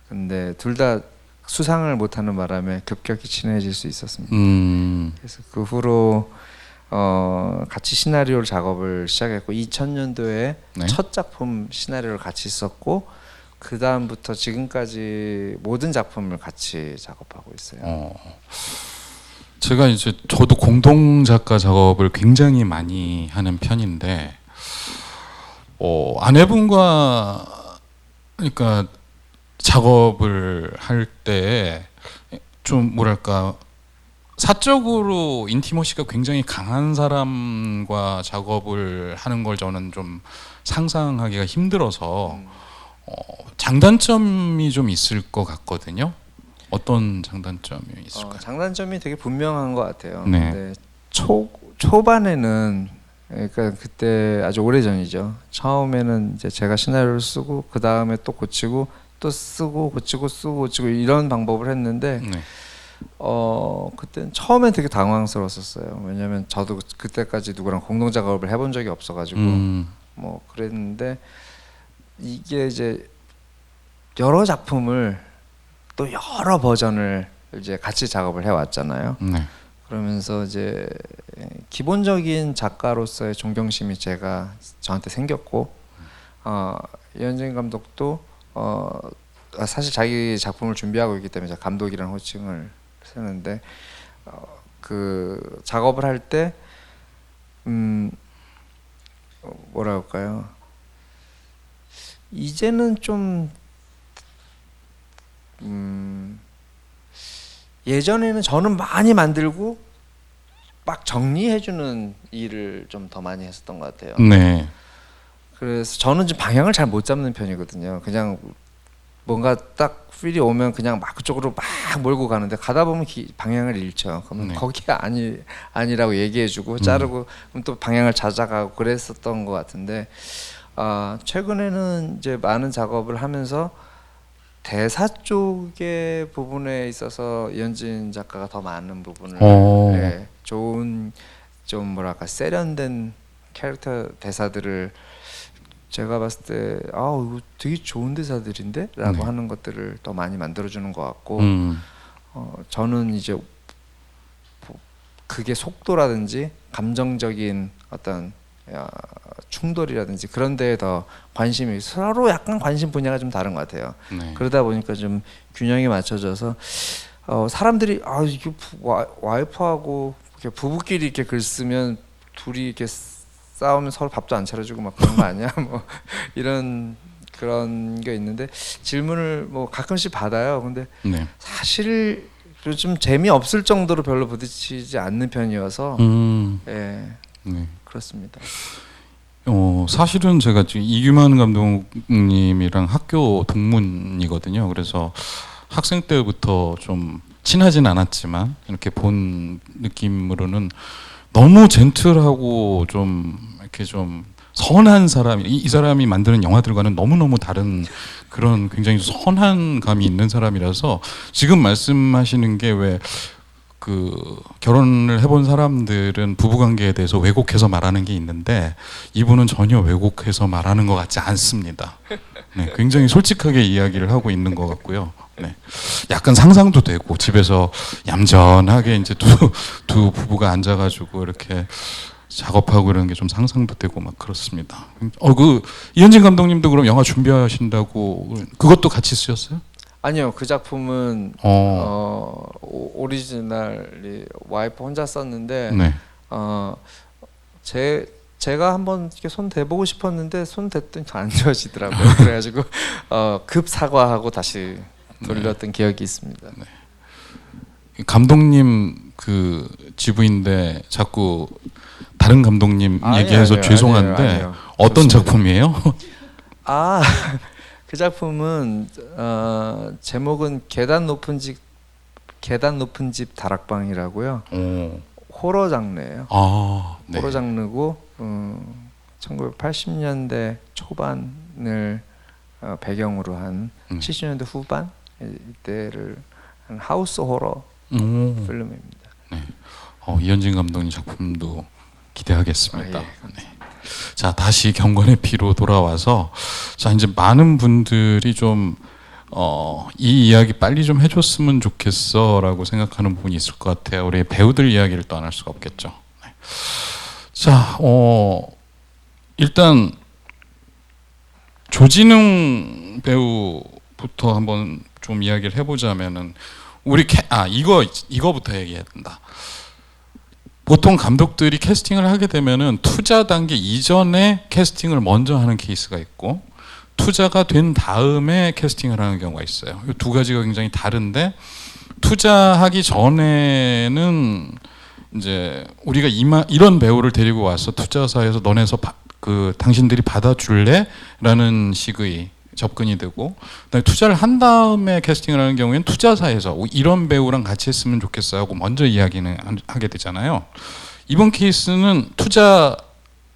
근데 둘 다 수상을 못하는 바람에 급격히 친해질 수 있었습니다. 그래서 그 후로 같이 시나리오를 작업을 시작했고 2000년도에 네. 첫 작품 시나리오를 같이 썼고 그 다음부터 지금까지 모든 작품을 같이 작업하고 있어요. 제가 이제 저도 공동 작가 작업을 굉장히 많이 하는 편인데 아내분과 그러니까 작업을 할 때 좀 뭐랄까 사적으로 인티머시가 굉장히 강한 사람과 작업을 하는 걸 저는 좀 상상하기가 힘들어서 장단점이 좀 있을 것 같거든요. 어떤 장단점이 있을까요? 장단점이 되게 분명한 것 같아요. 네. 근데 초반에는 그러니까 그때 아주 오래 전이죠. 처음에는 이제 제가 시나리오를 쓰고 그 다음에 또 고치고 또 쓰고 고치고 쓰고 고치고 이런 방법을 했는데 네. 그때 처음엔 되게 당황스러웠었어요. 왜냐하면 저도 그때까지 누구랑 공동 작업을 해본 적이 없어가지고 뭐 그랬는데 이게 이제 여러 작품을 또 여러 버전을 이제 같이 작업을 해왔잖아요. 네. 그러면서 이제 기본적인 작가로서의 존경심이 저한테 생겼고 이현진 감독도 사실 자기 작품을 준비하고 있기 때문에 제가 감독이라는 호칭을 쓰는데 그 작업을 할 때 뭐라 할까요? 이제는 좀 예전에는 저는 많이 만들고 막 정리해주는 일을 좀 더 많이 했었던 것 같아요. 네. 그래서 저는 좀 방향을 잘 못 잡는 편이거든요. 그냥 뭔가 딱 필이 오면 그냥 막 그쪽으로 막 몰고 가는데 가다 보면 방향을 잃죠. 그럼 네. 거기가 아니라고 얘기해주고 자르고 그럼 또 방향을 찾아가고 그랬었던 것 같은데 최근에는 이제 많은 작업을 하면서 대사 쪽의 부분에 있어서 이현진 작가가 더 많은 부분을 네, 좋은 좀 뭐랄까 세련된 캐릭터 대사들을 제가 봤을 때 이거 되게 좋은 대사들인데? 라고 네. 하는 것들을 더 많이 만들어주는 것 같고 저는 이제 그게 속도라든지 감정적인 어떤 충돌이라든지 그런 데에 더 관심이 서로 약간 관심 분야가 좀 다른 것 같아요. 네. 그러다 보니까 좀 균형이 맞춰져서 사람들이 이게 와이프하고 이렇게 부부끼리 이렇게 글 쓰면 둘이 이렇게 싸우면 서로 밥도 안 차려주고 막 그런 거 아니야? 뭐 그런 게 있는데 질문을 뭐 가끔씩 받아요. 근데 네. 사실 좀 재미 없을 정도로 별로 부딪히지 않는 편이어서 예 네. 그렇습니다. 사실은 제가 지금 이규만 감독님이랑 학교 동문이거든요. 그래서 학생 때부터 좀 친하진 않았지만 이렇게 본 느낌으로는 너무 젠틀하고 좀 이렇게 좀 선한 사람, 이 사람이 만드는 영화들과는 너무너무 다른 그런 굉장히 선한 감이 있는 사람이라서 지금 말씀하시는 게 왜 그 결혼을 해본 사람들은 부부관계에 대해서 왜곡해서 말하는 게 있는데 이분은 전혀 왜곡해서 말하는 것 같지 않습니다. 네, 굉장히 솔직하게 이야기를 하고 있는 것 같고요. 네, 약간 상상도 되고 집에서 얌전하게 이제 두 부부가 앉아가지고 이렇게 작업하고 이런 게 좀 상상도 되고 막 그렇습니다. 그 이현진 감독님도 그럼 영화 준비하신다고 그것도 같이 쓰셨어요? 아니요, 그 작품은 오리지널이 와이프 혼자 썼는데 네. 제가 한번 이렇게 손 대보고 싶었는데 손 댔더니 안 좋아지더라고요. 그래가지고 급 사과하고 다시 돌렸던 기억이 있습니다. 네. 감독님 그 지부인데 자꾸 다른 감독님 얘기해서 죄송한데 아니에요. 어떤 좋습니다. 작품이에요? 그 작품은 제목은 계단 높은 집 다락방이라고요. 호러 장르예요. 네. 호러 장르고 1980년대 초반을 배경으로 한 70년대 후반 이때를 한 하우스 호러 필름입니다. 네. 이현진 감독님 작품도 기대하겠습니다. 예. 네. 자, 다시 경관의 피로 돌아와서 자 이제 많은 분들이 좀 이 이야기 빨리 좀 해줬으면 좋겠어라고 생각하는 부분이 있을 것 같아요. 우리 배우들 이야기를 또 안 할 수가 없겠죠. 네. 자, 일단 조진웅 배우부터 한번 좀 이야기를 해보자면은 이거부터 얘기해야 된다. 보통 감독들이 캐스팅을 하게 되면은 투자 단계 이전에 캐스팅을 먼저 하는 케이스가 있고 투자가 된 다음에 캐스팅을 하는 경우가 있어요. 이 두 가지가 굉장히 다른데 투자하기 전에는 이제 우리가 이런 배우를 데리고 와서 투자사에서 너네서 당신들이 받아줄래?라는 식의 접근이 되고 그다음에 투자를 한 다음에 캐스팅을 하는 경우에는 투자사에서 이런 배우랑 같이 했으면 좋겠어요 하고 먼저 이야기는 하게 되잖아요. 이번 케이스는 투자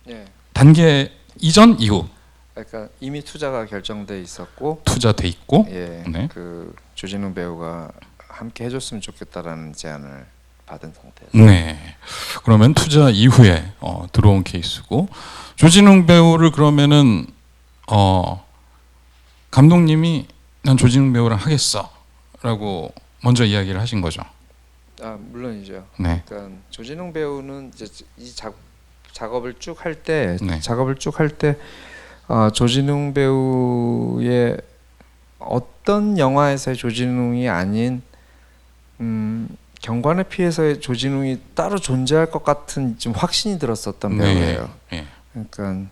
예. 단계 이전 이후 그러니까 이미 투자가 결정돼 있었고 투자돼 있고 예, 네. 그 조진웅 배우가 함께 해줬으면 좋겠다라는 제안을 받은 상태에서 네. 그러면 투자 이후에 들어온 케이스고 조진웅 배우를 그러면은 감독님이 난 조진웅 배우랑 하겠어라고 먼저 이야기를 하신 거죠. 물론이죠. 네. 그러니까 조진웅 배우는 이제 작업을 쭉 할 때 네. 조진웅 배우의 어떤 영화에서의 조진웅이 아닌 경관의 피해서의 조진웅이 따로 존재할 것 같은 좀 확신이 들었었던 네. 배우예요. 네. 그러니까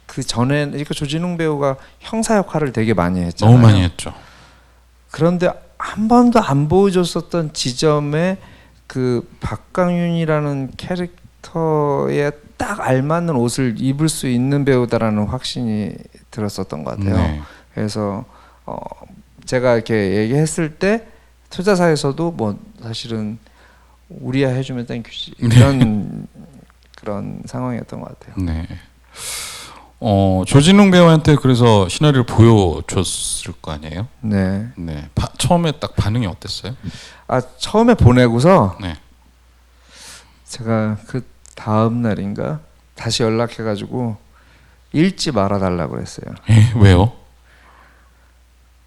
그 전에 그러니까 조진웅 배우가 형사 역할을 되게 많이 했잖아요. 너무 많이 했죠. 그런데 한 번도 안 보여줬었던 지점에 그 박강윤이라는 캐릭터에 딱 알맞는 옷을 입을 수 있는 배우다라는 확신이 들었었던 것 같아요. 네. 그래서 제가 이렇게 얘기했을 때 투자사에서도 뭐 사실은 우리야 해주면 땡큐지 이런 그런 상황이었던 것 같아요. 네. 조진웅 배우한테 그래서 시나리오를 보여줬을 거 아니에요? 네. 네. 처음에 딱 반응이 어땠어요? 처음에 보내고서 네. 제가 그 다음 날인가 다시 연락해가지고 읽지 말아달라고 그랬어요. 왜요?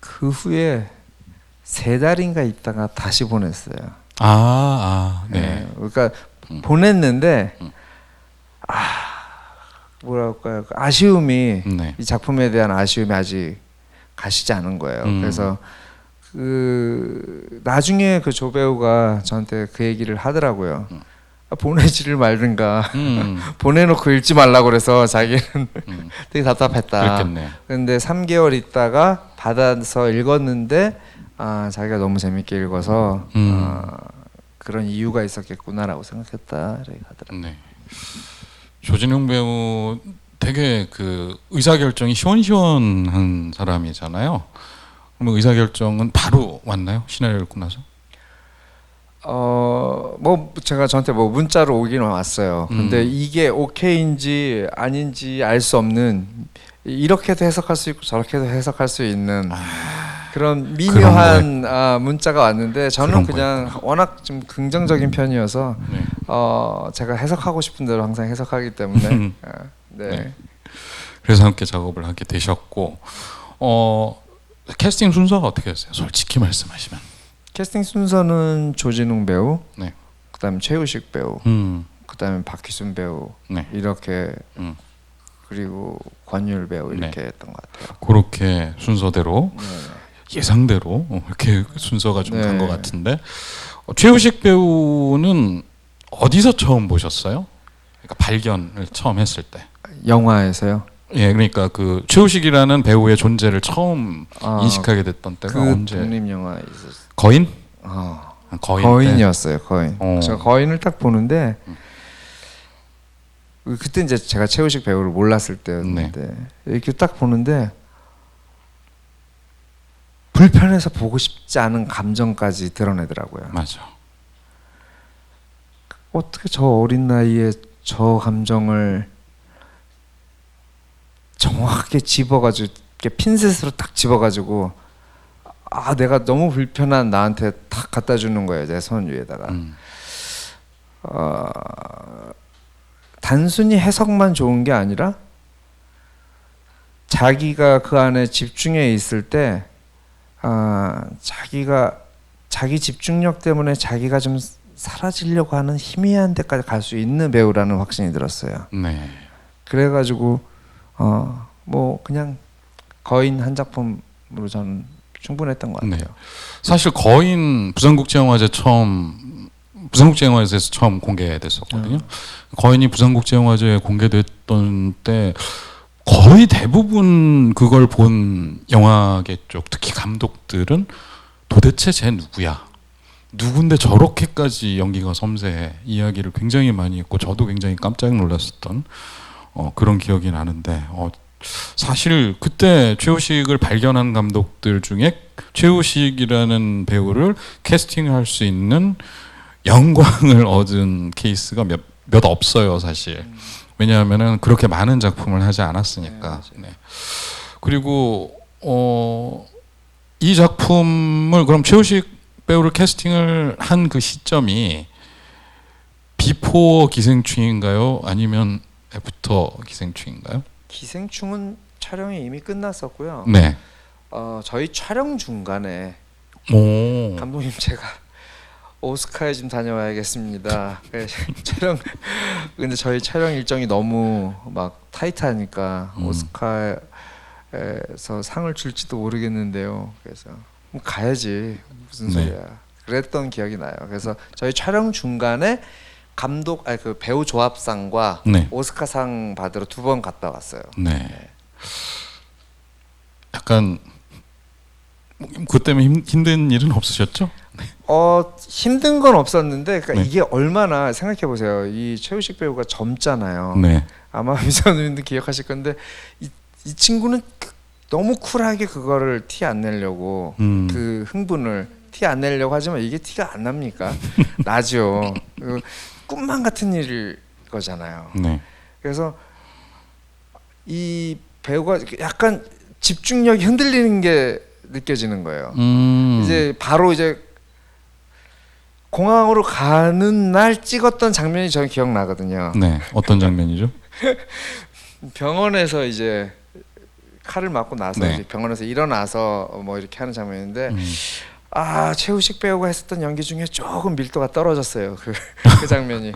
그 후에 3달인가 있다가 다시 보냈어요. 네. 네. 그러니까 보냈는데 뭐랄까요, 아쉬움이 네. 이 작품에 대한 아쉬움이 아직 가시지 않은 거예요. 그래서 그 나중에 그 조 배우가 저한테 그 얘기를 하더라고요. 보내지를 말든가 보내놓고 읽지 말라고 그래서 자기는 되게 답답했다. 그랬겠네. 근데 3개월 있다가 받아서 읽었는데 자기가 너무 재밌게 읽어서 그런 이유가 있었겠구나라고 생각했다. 이렇게 하더라고요. 네. 조진웅 배우 되게 그 의사결정이 시원시원한 사람이잖아요. 그러면 의사결정은 바로 왔나요? 시나리오를 읽고 나서? 뭐 제가 저한테 뭐 문자로 오기는 왔어요. 근데 이게 오케이인지 아닌지 알 수 없는, 이렇게도 해석할 수 있고 저렇게도 해석할 수 있는 그런 미묘한 문자가 왔는데 저는 그냥 워낙 좀 긍정적인 편이어서 네. 제가 해석하고 싶은 대로 항상 해석하기 때문에 네. 네. 그래서 함께 작업을 하게 되셨고 캐스팅 순서가 어떻게 됐어요? 솔직히 말씀하시면. 캐스팅 순서는 조진웅 배우, 네. 그다음에 최우식 배우, 그다음에 박희순 배우, 네. 이렇게 그리고 권율 배우 이렇게 네. 했던 것 같아요. 그렇게 순서대로 예상대로 이렇게 순서가 좀 간 것 네. 같은데 최우식 배우는 어디서 처음 보셨어요? 그러니까 발견을 처음 했을 때. 영화에서요? 예, 그러니까 그 최우식이라는 배우의 존재를 처음 인식하게 됐던 때가 그 언제? 독립 영화에 있었어요. 거인? 거인 거인이었어요. 거인. 어. 제가 거인을 딱 보는데 그때 이제 제가 최우식 배우를 몰랐을 때였는데 이렇게 딱 보는데 불편해서 보고 싶지 않은 감정까지 드러내더라고요. 맞아. 어떻게 저 어린 나이에 저 감정을 정확하게 집어가지고 이렇게 핀셋으로 딱 집어가지고 내가 너무 불편한 나한테 탁 갖다 주는 거예요. 내 손 위에다가. 단순히 해석만 좋은 게 아니라 자기가 그 안에 집중해 있을 때 자기가 자기 집중력 때문에 자기가 좀 사라지려고 하는 희미한 데까지 갈 수 있는 배우라는 확신이 들었어요. 네. 그래가지고 뭐 그냥 거인 한 작품으로 저는 충분했던 것 네. 같아요. 사실 거인 부산국제영화제에서 처음 공개됐었거든요. 거인이 부산국제영화제에 공개됐던 때 거의 대부분 그걸 본 영화계 쪽, 특히 감독들은 도대체 쟤 누구야? 누군데 저렇게까지 연기가 섬세해? 이야기를 굉장히 많이 했고 저도 굉장히 깜짝 놀랐었던 그런 기억이 나는데 사실 그때 최우식을 발견한 감독들 중에 최우식이라는 배우를 캐스팅할 수 있는 영광을 얻은 케이스가 몇 없어요, 사실. 왜냐하면은 그렇게 많은 작품을 하지 않았으니까. 네. 그리고 이 작품을 그럼 최우식 배우를 캐스팅을 한 그 시점이 비포 기생충인가요? 아니면 애프터 기생충인가요? 기생충은 촬영이 이미 끝났었고요. 네. 저희 촬영 중간에 오. 감독님 제가 오스카에 좀 다녀와야겠습니다. 근데 저희 촬영 일정이 너무 막 타이트하니까 오스카에서 상을 줄지도 모르겠는데요. 그래서 가야지 무슨 네. 소리야. 그랬던 기억이 나요. 그래서 저희 촬영 중간에 그 배우 조합상과 네. 오스카상 받으러 2번 갔다 왔어요. 네. 약간 그 때문에 힘든 일은 없으셨죠? 힘든 건 없었는데 그러니까 네. 이게 얼마나 생각해 보세요. 이 최우식 배우가 젊잖아요. 네. 아마 미선님도 기억하실 건데 이 친구는 너무 쿨하게 그거를 티 안 내려고 그 흥분을 티 안 내려고 하지만 이게 티가 안 납니까? 나죠. 꿈만 같은 일일 거잖아요. 네. 그래서 이 배우가 약간 집중력이 흔들리는 게 느껴지는 거예요. 이제 바로 이제 공항으로 가는 날 찍었던 장면이 저는 기억나거든요. 네. 어떤 장면이죠? 병원에서 이제 칼을 맞고 나서 네. 이제 병원에서 일어나서 뭐 이렇게 하는 장면인데 최우식 배우가 했었던 연기 중에 조금 밀도가 떨어졌어요. 그 장면이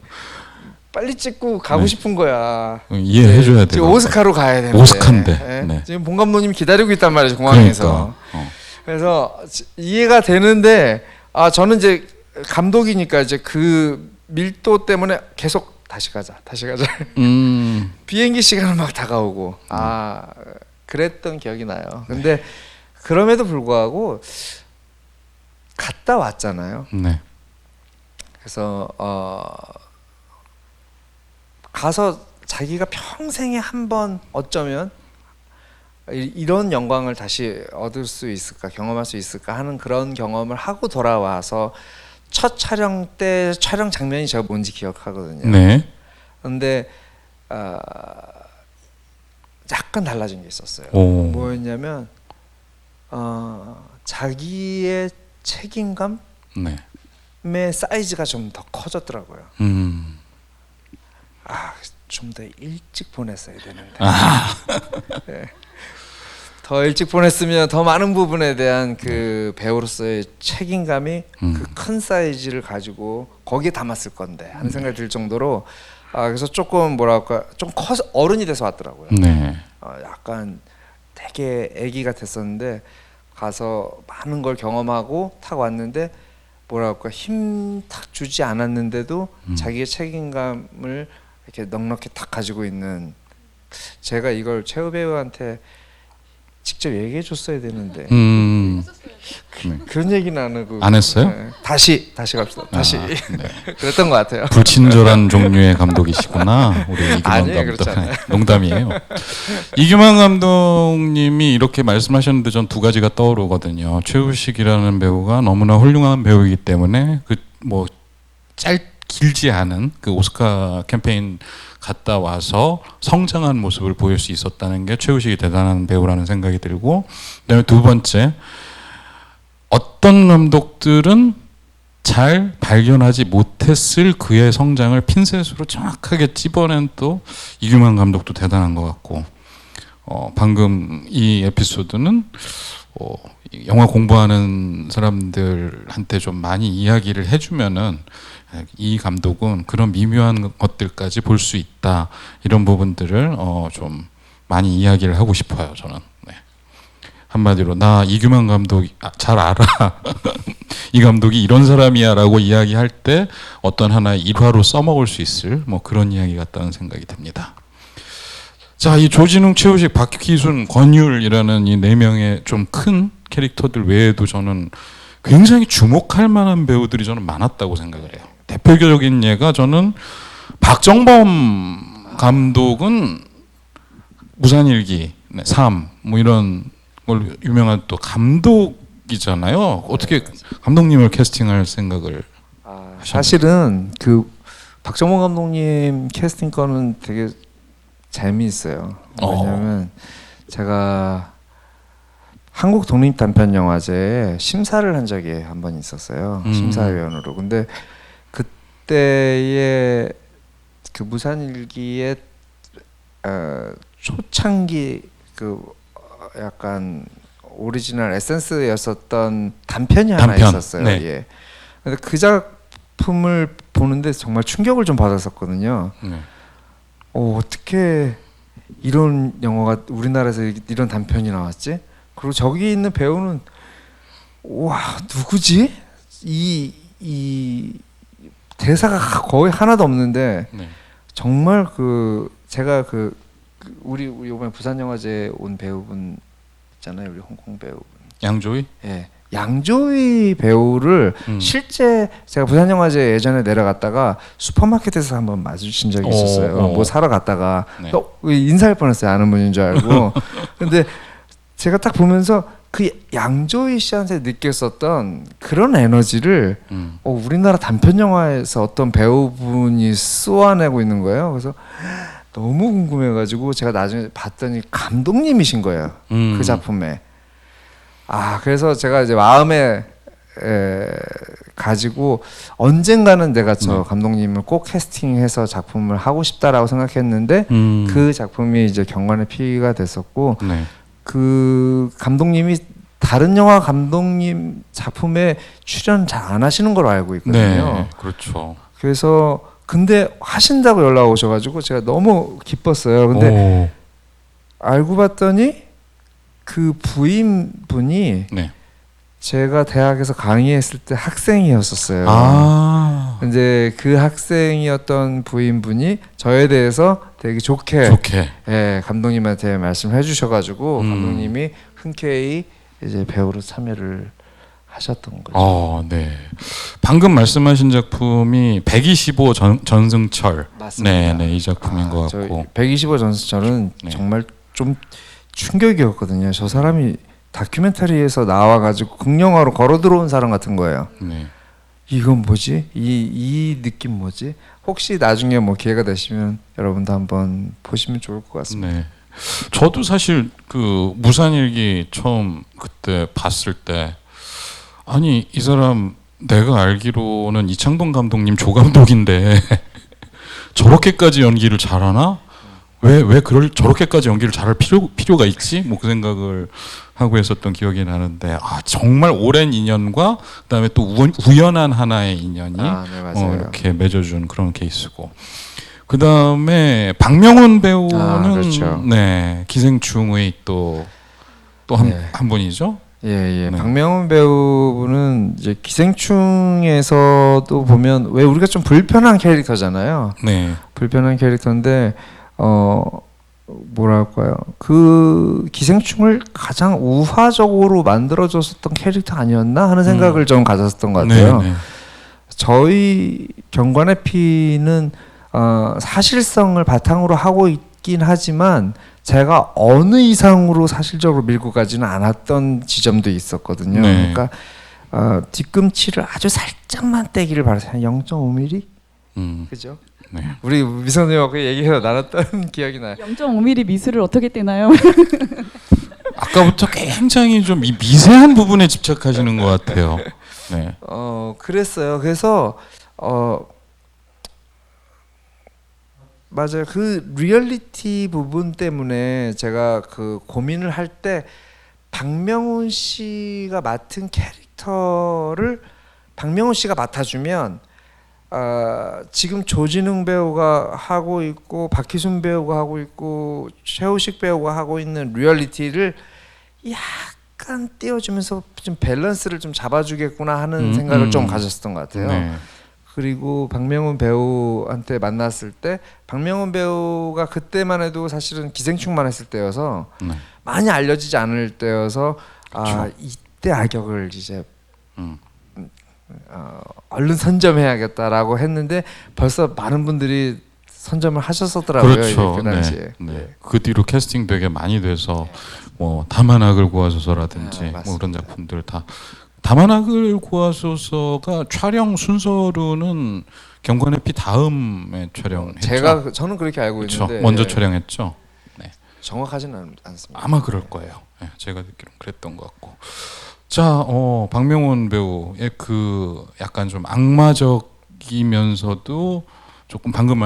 빨리 찍고 가고 네. 싶은 거야. 이해해줘야 돼요. 지금 오스카로 가야 되는데. 오스카인데. 네. 네. 지금 본 감독님이 기다리고 있단 말이죠, 공항에서. 그러니까. 그래서 이해가 되는데 저는 이제 감독이니까 이제 그 밀도 때문에 계속 다시 가자. 비행기 시간은 막 다가오고 그랬던 기억이 나요. 근데 그럼에도 불구하고 갔다 왔잖아요. 네. 그래서 가서 자기가 평생에 한 번 어쩌면 이런 영광을 다시 얻을 수 있을까, 경험할 수 있을까 하는 그런 경험을 하고 돌아와서 첫 촬영 때 촬영 장면이 제가 뭔지 기억하거든요. 네. 근데 약간 달라진 게 있었어요. 오. 뭐였냐면 자기의 책임감의 네. 사이즈가 좀 더 커졌더라고요. 좀 더 일찍 보냈어야 되는데. 네. 더 일찍 보냈으면 더 많은 부분에 대한 그 배우로서의 책임감이 그 큰 사이즈를 가지고 거기에 담았을 건데 하는 생각이 들 정도로 그래서 조금 뭐랄까 좀 커서 어른이 돼서 왔더라고요. 네. 약간 되게 아기 같았었는데 가서 많은 걸 경험하고 탁 왔는데 뭐랄까 힘 탁 주지 않았는데도 자기의 책임감을 이렇게 넉넉히 탁 가지고 있는 제가 이걸 최우 배우한테 직접 얘기해 줬어야 되는데 그런 얘기는 안 하고 안 했어요? 네. 다시 갑시다. 다시 네. 그랬던 것 같아요. 불친절한 종류의 감독이시구나. 우리 이규만 아니에요, 감독. 그렇지 않아요. 농담이에요. 이규만 감독님이 이렇게 말씀하셨는데 전 두 가지가 떠오르거든요. 최우식이라는 배우가 너무나 훌륭한 배우이기 때문에 길지 않은 그 오스카 캠페인 갔다 와서 성장한 모습을 보일 수 있었다는 게 최우식이 대단한 배우라는 생각이 들고, 그다음에 두 번째, 어떤 감독들은 잘 발견하지 못했을 그의 성장을 핀셋으로 정확하게 찝어낸 또 이규만 감독도 대단한 것 같고, 방금 이 에피소드는 영화 공부하는 사람들한테 좀 많이 이야기를 해주면은 이 감독은 그런 미묘한 것들까지 볼 수 있다, 이런 부분들을 좀 많이 이야기를 하고 싶어요, 저는. 네. 한마디로 나 이규만 감독 잘 알아. 이 감독이 이런 사람이야라고 이야기할 때 어떤 하나의 일화로 써먹을 수 있을 뭐 그런 이야기 같다는 생각이 듭니다. 자, 이 조진웅, 최우식, 박희순, 권율이라는 이 네 명의 좀 큰 캐릭터들 외에도 저는 굉장히 주목할 만한 배우들이 저는 많았다고 생각을 해요. 대표적인 예가 저는 박정범 감독은 무산일기, 네, 삶, 뭐 이런 걸 유명한 또 감독이잖아요. 어떻게 감독님을 캐스팅할 생각을 하셨나요? 사실은 그 박정원 감독님 캐스팅 거는 되게 재미있어요. 왜냐하면 제가 한국 독립 단편 영화제에 심사를 한 적이 한 번 있었어요. 심사위원으로. 근데 그때의 그 무산일기의 초창기 그 약간 오리지널 에센스였었던 단편이 하나 있었어요. 네. 예. 근데 그 작품을 보는데 정말 충격을 좀 받았었거든요. 네. 어떻게 이런 영화가 우리나라에서 이런 단편이 나왔지? 그리고 저기 있는 배우는 와 누구지? 이 대사가 거의 하나도 없는데 네. 정말 그 제가 우리 이번에 부산 영화제에 온 배우분 있잖아요, 우리 홍콩 배우분. 양조위? 예. 양조위 배우를 실제 제가 부산 영화제 예전에 내려갔다가 슈퍼마켓에서 한번 마주친 적이 있었어요. 뭐 사러 갔다가 네. 인사할 뻔했어요. 아는 분인 줄 알고. 근데 제가 딱 보면서 그 양조위 씨한테 느꼈었던 그런 에너지를 우리나라 단편 영화에서 어떤 배우분이 쏘아내고 있는 거예요. 그래서 너무 궁금해가지고 제가 나중에 봤더니 감독님이신 거예요. 그 작품에. 그래서 제가 이제 마음에 가지고 언젠가는 내가 저 감독님을 꼭 캐스팅해서 작품을 하고 싶다라고 생각했는데 그 작품이 이제 경관의 피가 됐었고 네. 그 감독님이 다른 영화 감독님 작품에 출연 잘 안 하시는 걸로 알고 있거든요. 네, 그렇죠. 그래서 근데 하신다고 연락 오셔가지고 제가 너무 기뻤어요. 근데 알고 봤더니 그 부인분이 네. 제가 대학에서 강의했을 때 학생이었었어요. 근데 그 학생이었던 부인분이 저에 대해서 되게 좋게 예, 감독님한테 말씀해 주셔가지고 감독님이 흔쾌히 이제 배우로 참여를 하셨던 거죠. 네. 방금 말씀하신 작품이 125 전승철. 맞습니다. 네, 이 작품인 것 같고. 125 전승철은 네. 정말 좀 충격이었거든요. 저 사람이 다큐멘터리에서 나와가지고 극영화로 걸어 들어온 사람 같은 거예요. 네. 이건 뭐지? 이 느낌 뭐지? 혹시 나중에 뭐 기회가 되시면 여러분도 한번 보시면 좋을 것 같습니다. 네. 저도 사실 그 무산일기 처음 그때 봤을 때 아니 이 사람 내가 알기로는 이창동 감독님 조감독인데 저렇게까지 연기를 잘하나? 왜 저렇게까지 연기를 잘할 필요가 있지? 뭐 그 생각을 하고 했었던 기억이 나는데 정말 오랜 인연과 그다음에 또 우연한 하나의 인연이 네, 맞아요. 이렇게 맺어준 그런 케이스고 그다음에 박명훈 배우는 그렇죠. 네 기생충의 또 한 분이죠. 예. 네. 박명훈 배우는 이제 기생충에서도 보면 왜 우리가 좀 불편한 캐릭터잖아요. 네. 불편한 캐릭터인데 뭐랄까요? 그 기생충을 가장 우화적으로 만들어줬었던 캐릭터 아니었나 하는 생각을 좀 가졌었던 것 같아요. 네. 저희 경관의 피는 사실성을 바탕으로 하고 있긴 하지만 제가 어느 이상으로 사실적으로 밀고 가지는 않았던 지점도 있었거든요. 네. 그러니까 뒤꿈치를 아주 살짝만 떼기를 바랐어요. 한 0.5mm? 그죠? 네. 우리 미선님하고 얘기해서 나눴던 기억이 나요. 0.5mm 미술을 어떻게 떼나요? 아까부터 굉장히 좀 이 미세한 부분에 집착하시는 것 같아요. 네. 그랬어요. 그래서 맞아요. 그 리얼리티 부분 때문에 제가 그 고민을 할 때 박명훈 씨가 맡은 캐릭터를 박명훈 씨가 맡아주면 지금 조진웅 배우가 하고 있고 박희순 배우가 하고 있고 최우식 배우가 하고 있는 리얼리티를 약간 띄워주면서 좀 밸런스를 좀 잡아주겠구나 하는 생각을 좀 가졌었던 것 같아요. 네. 그리고 박명훈 배우한테 만났을 때 박명훈 배우가 그때만 해도 사실은 기생충만 했을 때여서 네. 많이 알려지지 않을 때여서 아 그쵸. 이때 악역을 이제 음. 얼른 선점해야겠다라고 했는데 벌써 많은 분들이 선점을 하셨었더라고요. 그렇죠. 그 당시에. 네. 네. 그 뒤로 캐스팅 되게 많이 돼서 뭐 다만악을 구하소서라든지 네, 뭐 그런 작품들 다 다만악을 구하소서가 촬영 순서로는 경관의 피 다음에 촬영했죠. 저는 그렇게 알고 그렇죠. 있는데 먼저 촬영했죠. 네. 정확하지는 않습니다. 아마 그럴 거예요. 네, 제가 듣기로는 그랬던 것 같고. 자, 박명훈 배우의 그 약간 좀 악마적이면서도 조금 방금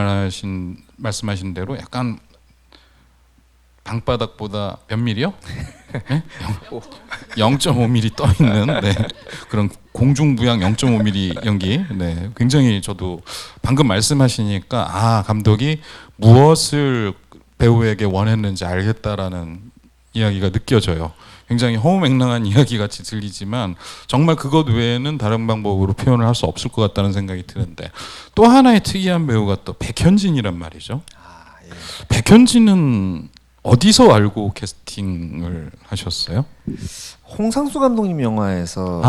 말씀하신 대로 약간 방바닥보다 몇 밀이요? 네? 0.5mm 떠 있는 네. 그런 공중부양 0.5mm 연기. 네. 굉장히 저도 방금 말씀하시니까 아, 감독이 무엇을 배우에게 원했는지 알겠다라는 이야기가 느껴져요. 굉장히 허무맹랑한 이야기 같이 들리지만 정말 그것 외에는 다른 방법으로 표현을 할 수 없을 것 같다는 생각이 드는데 또 하나의 특이한 배우가 또 백현진이란 말이죠. 예. 백현진은 어디서 알고 캐스팅을 하셨어요? 홍상수 감독님 영화에서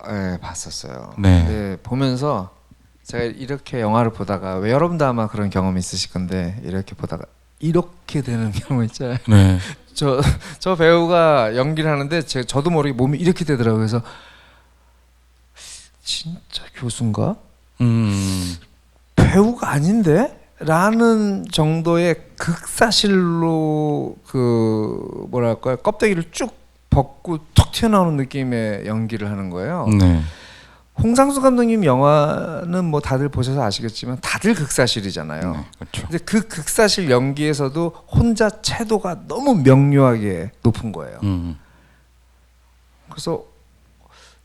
예, 봤었어요. 네. 네, 보면서 제가 이렇게 영화를 보다가 왜 여러분도 아마 그런 경험이 있으실 건데 이렇게 보다가 이렇게 되는 경우 있잖아요. 네. 저 배우가 연기를 하는데 저도 모르게 몸이 이렇게 되더라고요. 그래서 진짜 교수인가? 배우가 아닌데? 라는 정도의 극사실로 그 뭐랄까요 껍데기를 쭉 벗고 툭 튀어나오는 느낌의 연기를 하는 거예요. 네. 홍상수 감독님 영화는 뭐 다들 보셔서 아시겠지만 다들 극사실이잖아요. 네, 그렇죠. 근데 그 극사실 연기에서도 혼자 채도가 너무 명료하게 높은 거예요. 그래서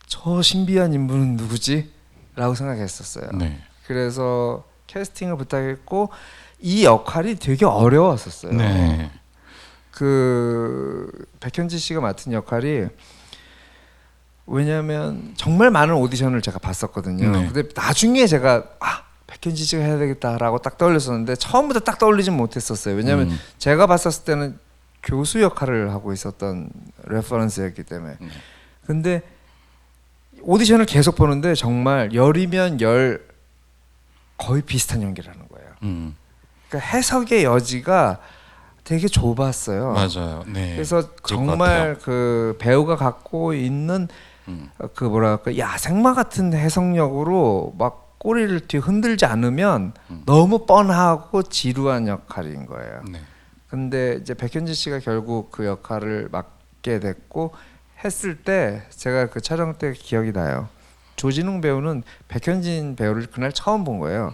저 신비한 인물은 누구지? 라고 생각했었어요. 네. 그래서 캐스팅을 부탁했고 이 역할이 되게 어려웠었어요. 네. 그 백현지 씨가 맡은 역할이 왜냐하면 정말 많은 오디션을 제가 봤었거든요. 네. 근데 나중에 제가 백현지 씨가 해야 되겠다라고 딱 떠올렸었는데 처음부터 딱 떠올리진 못했었어요. 왜냐하면 제가 봤었을 때는 교수 역할을 하고 있었던 레퍼런스였기 때문에. 근데 오디션을 계속 보는데 정말 열이면 열 거의 비슷한 연기를 하는 거예요. 그러니까 해석의 여지가 되게 좁았어요. 맞아요. 네. 그래서 정말 그 배우가 갖고 있는 그 뭐랄까 야생마 같은 해석력으로 막 꼬리를 뒤 흔들지 않으면 너무 뻔하고 지루한 역할인 거예요. 네. 근데 이제 백현진 씨가 결국 그 역할을 맡게 됐고 했을 때 제가 그 촬영 때 기억이 나요. 조진웅 배우는 백현진 배우를 그날 처음 본 거예요.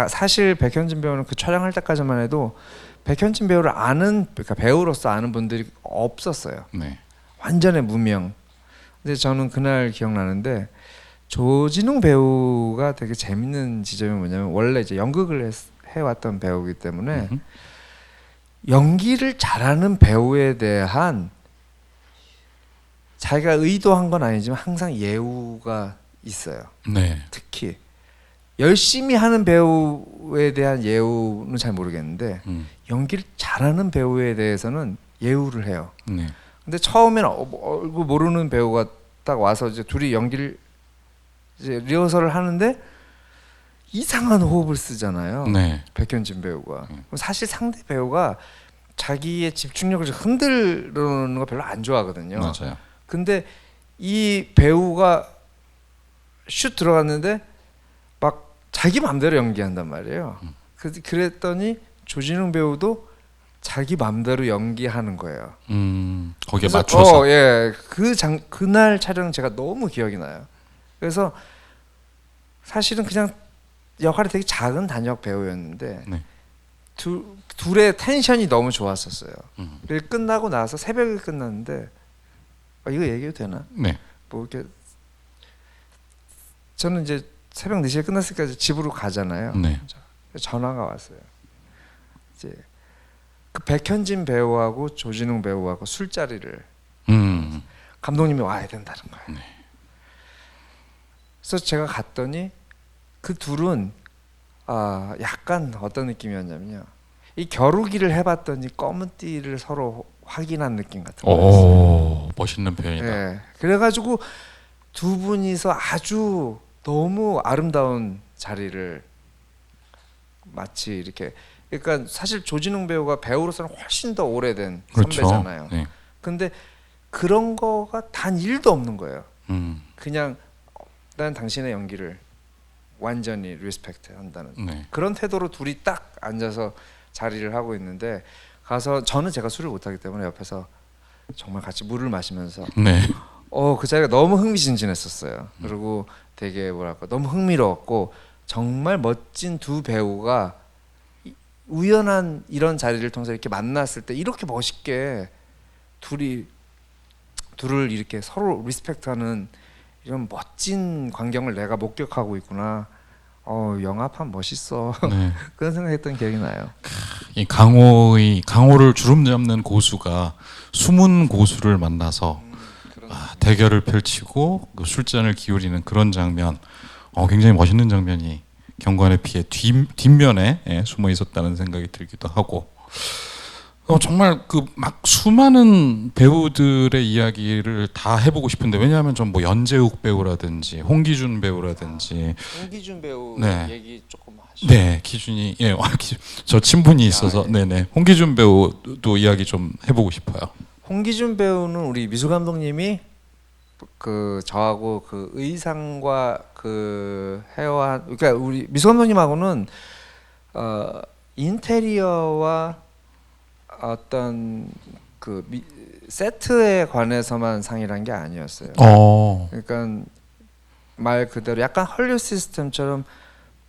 사실 백현진 배우는 그 촬영할 때까지만 해도 백현진 배우를 그러니까 배우로서 아는 분들이 없었어요. 네. 완전히 무명. 근데 저는 그날 기억나는데 조진웅 배우가 되게 재밌는 지점이 뭐냐면 원래 이제 연극을 해왔던 배우이기 때문에 연기를 잘하는 배우에 대한 자기가 의도한 건 아니지만 항상 예우가 있어요. 네. 특히 열심히 하는 배우에 대한 예우는 잘 모르겠는데 연기를 잘하는 배우에 대해서는 예우를 해요. 네. 근데 처음에는 얼굴 모르는 배우가 딱 와서 이제 둘이 연기를 이제 리허설을 하는데 이상한 호흡을 쓰잖아요. 네. 백현진 배우가. 사실 상대 배우가 자기의 집중력을 흔들는 거 별로 안 좋아하거든요. 맞아요. 근데 이 배우가 슛 들어갔는데 막 자기 맘대로 연기한단 말이에요. 그랬더니 조진웅 배우도 자기 맘대로 연기하는 거예요. 거기에 그래서, 맞춰서. 예, 그날 촬영 제가 너무 기억이 나요. 그래서 사실은 그냥 역할이 되게 작은 단역 배우였는데 네. 둘의 텐션이 너무 좋았었어요. 그래서 끝나고 나서 새벽에 끝났는데 이거 얘기해도 되나? 네. 뭐 이렇게 저는 이제 새벽 4시에 끝났으니까 집으로 가잖아요. 네. 전화가 왔어요. 이제 그 백현진 배우하고 조진웅 배우하고 술자리를 감독님이 와야 된다는 거예요. 네. 그래서 제가 갔더니 그 둘은 약간 어떤 느낌이었냐면요. 이 겨루기를 해봤더니 검은 띠를 서로 확인한 느낌 같은 거였어요. 오, 멋있는 표현이다. 네. 그래가지고 두 분이서 아주 너무 아름다운 자리를 마치 이렇게, 그러니까 사실 조진웅 배우가 배우로서는 훨씬 더 오래된 그렇죠. 선배잖아요. 네. 근데 그런 거가 단 1도 없는 거예요. 음, 그냥 난 당신의 연기를 완전히 리스펙트 한다는 네. 그런 태도로 둘이 딱 앉아서 자리를 하고 있는데, 가서 저는 제가 술을 못하기 때문에 옆에서 정말 같이 물을 마시면서 네. 그 자리가 너무 흥미진진했었어요. 그리고 되게 뭐랄까 너무 흥미로웠고, 정말 멋진 두 배우가 우연한 이런 자리를 통해서 이렇게 만났을 때 이렇게 멋있게 둘을 이렇게 서로 리스펙트하는 이런 멋진 광경을 내가 목격하고 있구나. 영화판 멋있어. 네. 그런 생각했던 기억이 나요. 이 강호를 주름 잡는 고수가 숨은 고수를 만나서 대결을 펼치고 그 술잔을 기울이는 그런 장면, 굉장히 멋있는 장면이 경관의 피의 뒷면에 숨어 있었다는 생각이 들기도 하고, 정말 그 막 수많은 배우들의 이야기를 다 해보고 싶은데, 왜냐하면 전 뭐 연재욱 배우라든지 홍기준 배우라든지. 홍기준 배우 네. 얘기 조금 하시죠. 네, 기준이 저 친분이 있어서 예. 네네, 홍기준 배우도 이야기 좀 해보고 싶어요. 홍기준 배우는 우리 미술 감독님이 그 저하고 그 의상과 그 헤어, 그러니까 우리 미술 감독님하고는 인테리어와 어떤 그 세트에 관해서만 상의를 게 아니었어요. 그러니까 말 그대로 약간 헐리우드 시스템처럼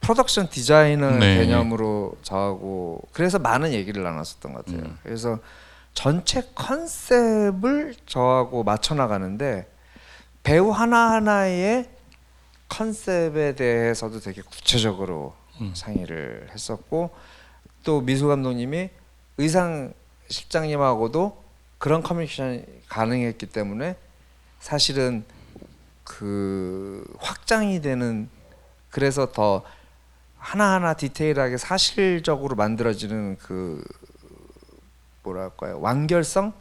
프로덕션 디자이너 네. 개념으로 저하고 그래서 많은 얘기를 나눴었던 것 같아요. 그래서 전체 컨셉을 저하고 맞춰 나가는데, 배우 하나하나의 컨셉에 대해서도 되게 구체적으로 상의를 했었고, 또 미술 감독님이 의상 실장님하고도 그런 커뮤니케이션이 가능했기 때문에 사실은 그 확장이 되는, 그래서 더 하나하나 디테일하게 사실적으로 만들어지는 그 뭐랄까요, 완결성,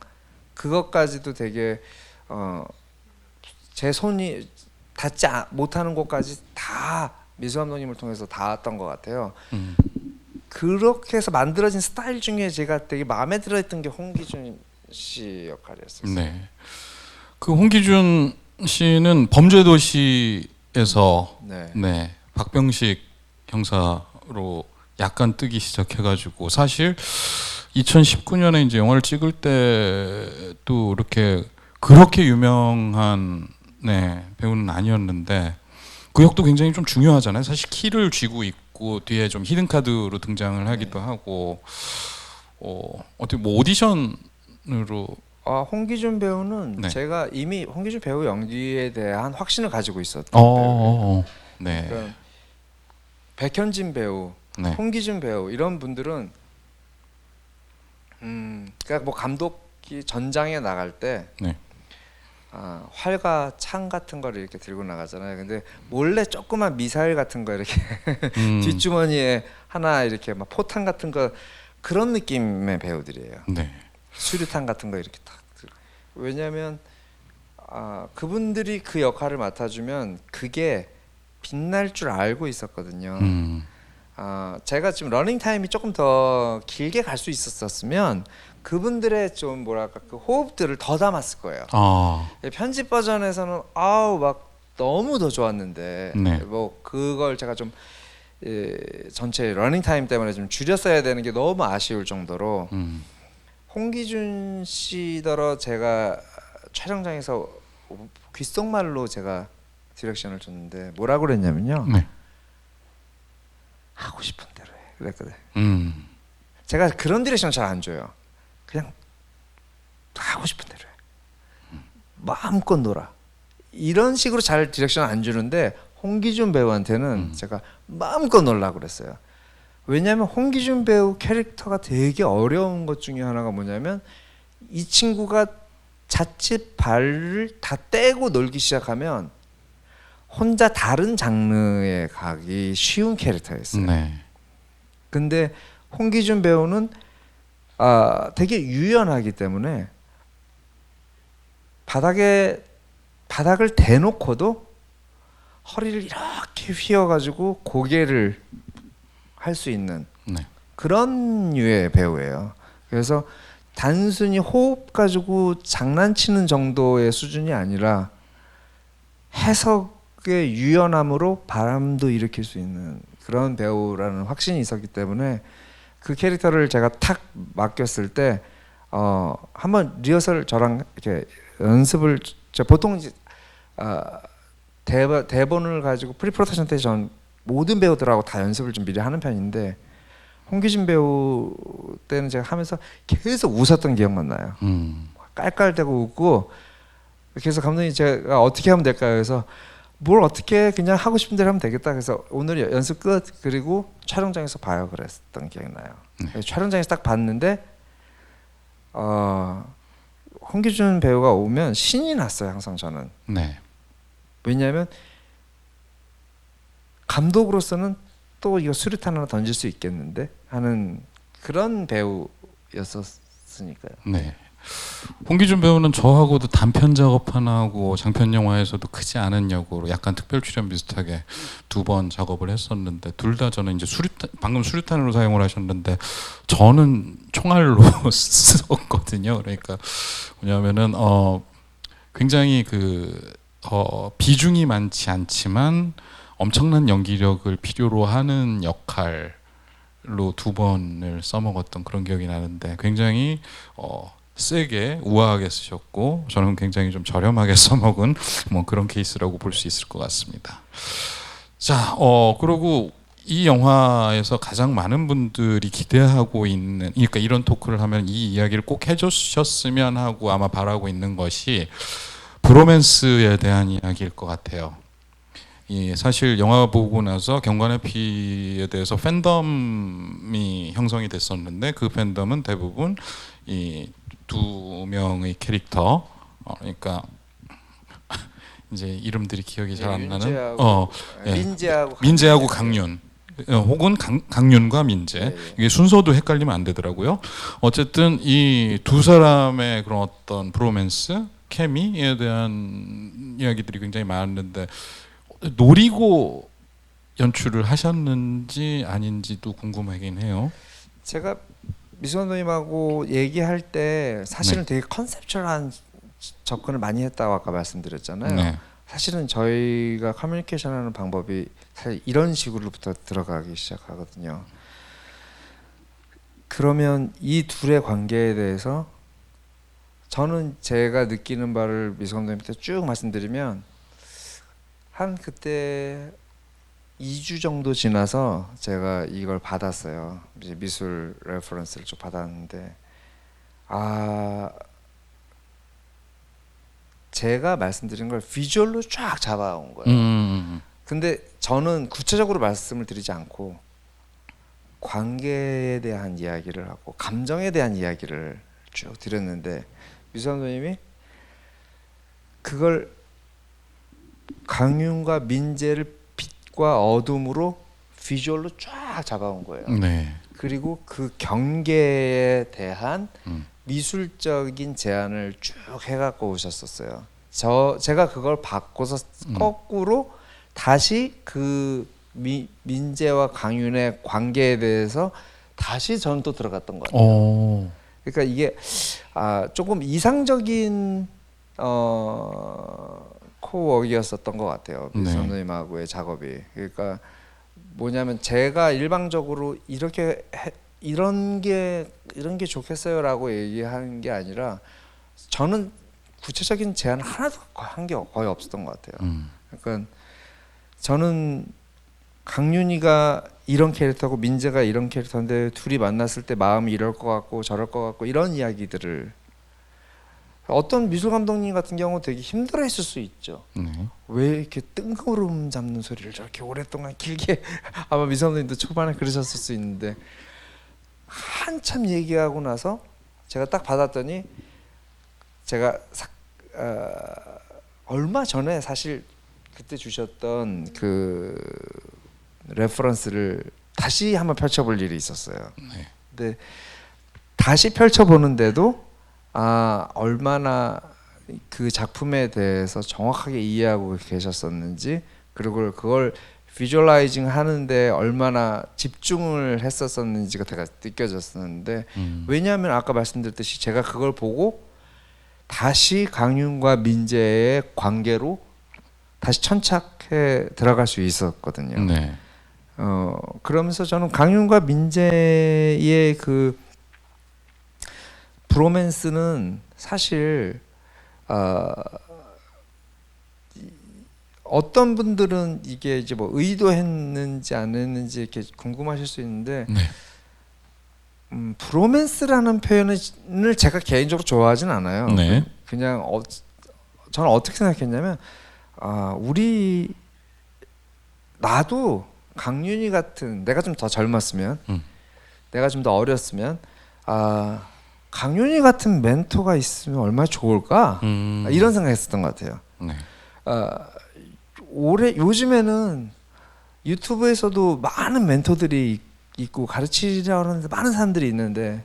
그것까지도 되게 제 손이 닿지 못하는 곳까지 다 미술 감독님을 통해서 닿았던 것 같아요. 그렇게 해서 만들어진 스타일 중에 제가 되게 마음에 들어했던 게 홍기준 씨 역할이었어요. 네. 그 홍기준 씨는 범죄도시에서 네. 박병식 형사로 약간 뜨기 시작해가지고, 사실 2019년에 이제 영화를 찍을 때도 그렇게 유명한 배우는 아니었는데, 그 역도 굉장히 좀 중요하잖아요. 사실 키를 쥐고 있고 뒤에 좀 히든 카드로 등장을 하기도 하고, 어떻게 뭐 오디션으로. 홍기준 배우는 네. 제가 이미 홍기준 배우 연기에 대한 확신을 가지고 있었던 배우예요. 네. 그러니까 백현진 배우, 네. 홍기준 배우 이런 분들은 그러니까 뭐 감독이 전장에 나갈 때 네. 활과 창 같은 거를 이렇게 들고 나가잖아요. 근데 몰래 조그만 미사일 같은 거 이렇게 뒷주머니에 하나 이렇게 막 포탄 같은 거, 그런 느낌의 배우들이에요. 네. 수류탄 같은 거 이렇게 딱 들고. 왜냐하면 그분들이 그 역할을 맡아주면 그게 빛날 줄 알고 있었거든요. 제가 지금 러닝 타임이 조금 더 길게 갈 수 있었으면 그분들의 좀 뭐랄까 그 호흡들을 더 담았을 거예요. 편집 버전에서는 막 너무 더 좋았는데, 네. 뭐 그걸 제가 좀 전체 러닝 타임 때문에 좀 줄였어야 되는 게 너무 아쉬울 정도로, 홍기준 씨더러 제가 촬영장에서 귓속말로 제가 디렉션을 줬는데 뭐라고 그랬냐면요. 네. 하고 싶은 대로 해 그랬거든. 제가 그런 디렉션 잘 안 줘요. 그냥 하고 싶은 대로 해. 마음껏 놀아. 이런 식으로 잘 디렉션 안 주는데, 홍기준 배우한테는 제가 마음껏 놀라고 그랬어요. 왜냐하면 홍기준 배우 캐릭터가 되게 어려운 것 중에 하나가 뭐냐면, 이 친구가 자칫 발을 다 떼고 놀기 시작하면 혼자 다른 장르에 가기 쉬운 캐릭터였어요. 네. 근데 홍기준 배우는 되게 유연하기 때문에 바닥을 대놓고도 허리를 이렇게 휘어가지고 고개를 할 수 있는 네. 그런 류의 배우예요. 그래서 단순히 호흡 가지고 장난치는 정도의 수준이 아니라 해석의 유연함으로 바람도 일으킬 수 있는 그런 배우라는 확신이 있었기 때문에 그 캐릭터를 제가 탁 맡겼을 때 한번 리허설 저랑 이렇게 연습을 보통 이제 대본을 가지고 프리프로덕션 때 전 모든 배우들하고 다 연습을 좀 미리 하는 편인데 홍기준 배우 때는 제가 하면서 계속 웃었던 기억만 나요. 깔깔대고 웃고 그래서 감독님 제가 어떻게 하면 될까요? 그래서 뭘 어떻게 그냥 하고 싶은 대로 하면 되겠다. 그래서 오늘 연습 끝 그리고 촬영장에서 봐요 그랬던 기억이 나요. 촬영장에서 딱 봤는데 홍기준 배우가 오면 신이 났어요. 항상 저는. 네. 왜냐하면 감독으로서는 또 이거 수류탄 하나 던질 수 있겠는데 하는 그런 배우였었으니까요. 네. 홍기준 배우는 저하고도 단편 작업 하나 하고 장편 영화에서도 크지 않은 역으로 약간 특별 출연 비슷하게 2번 작업을 했었는데 둘 다 저는 이제 방금 수류탄으로 사용을 하셨는데 저는 총알로 썼거든요. 그러니까 뭐냐면은 굉장히 비중이 많지 않지만 엄청난 연기력을 필요로 하는 역할로 2번을 써먹었던 그런 기억이 나는데 굉장히 세게 우아하게 쓰셨고 저는 굉장히 좀 저렴하게 써먹은 뭐 그런 케이스라고 볼 수 있을 것 같습니다. 자, 그리고 이 영화에서 가장 많은 분들이 기대하고 있는, 그러니까 이런 토크를 하면 이 이야기를 꼭 해주셨으면 하고 아마 바라고 있는 것이 브로맨스에 대한 이야기일 것 같아요. 사실 영화 보고 나서 경관의 피에 대해서 팬덤이 형성이 됐었는데 그 팬덤은 대부분 이 2명의 캐릭터, 그러니까 이제 이름들이 기억이 잘 안 나는 민재하고 강윤, 혹은 강윤과 민재. 이게 순서도 헷갈리면 안 되더라고요. 어쨌든 이 두 사람의 그런 어떤 브로맨스, 케미에 대한 이야기들이 굉장히 많았는데 노리고 연출을 하셨는지 아닌지도 궁금하긴 해요. 제가 미수 감독님하고 얘기할 때 사실은 되게 컨셉츄얼한 접근을 많이 했다고 아까 말씀드렸잖아요. 네. 사실은 저희가 커뮤니케이션하는 방법이 사실 이런 식으로부터 들어가기 시작하거든요. 그러면 이 둘의 관계에 대해서 저는 제가 느끼는 바를 미수 감독님한테 쭉 말씀드리면 한 그때 2주 정도 지나서 제가 이걸 받았어요. 이제 미술 레퍼런스를 쭉 받았는데 제가 말씀드린 걸 비주얼로 쫙 잡아온 거예요. 근데 저는 구체적으로 말씀을 드리지 않고 관계에 대한 이야기를 하고 감정에 대한 이야기를 쭉 드렸는데 미수 감독님이 그걸 강윤과 민재를 빛과 어둠으로 비주얼로 쫙 잡아온 거예요. 네. 그리고 그 경계에 대한 미술적인 제안을 쭉 해갖고 오셨었어요. 제가 그걸 받고서 거꾸로 다시 그 민재와 강윤의 관계에 대해서 다시 저는 또 들어갔던 것 같아요. 그러니까 이게 조금 이상적인 코워크였었던 것 같아요. 미수 감독님하고의 작업이. 그러니까 뭐냐면 제가 일방적으로 이런 게 좋겠어요라고 얘기하는 게 아니라 저는 구체적인 제안 하나도 한 게 거의 없었던 것 같아요. 그러니까 저는 강윤이가 이런 캐릭터고 민재가 이런 캐릭터인데 둘이 만났을 때 마음이 이럴 것 같고 저럴 것 같고 이런 이야기들을 어떤 미술 감독님 같은 경우 되게 힘들어했을 수 있죠. 왜 이렇게 뜬구름 잡는 소리를 저렇게 오랫동안 길게 아마 미술 감독님도 초반에 그러셨을 수 있는데 한참 얘기하고 나서 제가 딱 받았더니 제가 얼마 전에 사실 그때 주셨던 그 레퍼런스를 다시 한번 펼쳐볼 일이 있었어요. 네. 근데 다시 펼쳐보는데도 얼마나 그 작품에 대해서 정확하게 이해하고 계셨었는지, 그리고 그걸 비주얼라이징 하는데 얼마나 집중을 했었었는지가 제가 느껴졌었는데, 왜냐하면 아까 말씀드렸듯이 제가 그걸 보고 다시 강윤과 민재의 관계로 다시 천착해 들어갈 수 있었거든요. 네. 그러면서 저는 강윤과 민재의 그 브로맨스는 사실 어떤 분들은 이게 이제 뭐 의도했는지 안 했는지 이렇게 궁금하실 수 있는데, 네. 브로맨스라는 표현을 제가 개인적으로 좋아하진 않아요. 네. 그냥 저는 어떻게 생각했냐면, 나도 강윤희 같은, 내가 좀 더 젊었으면, 내가 좀 더 어렸으면, 강윤희 같은 멘토가 있으면 얼마나 좋을까, 이런 생각했었던 것 같아요. 네. 요즘에는 유튜브에서도 많은 멘토들이 있고 가르치려고 하는데 많은 사람들이 있는데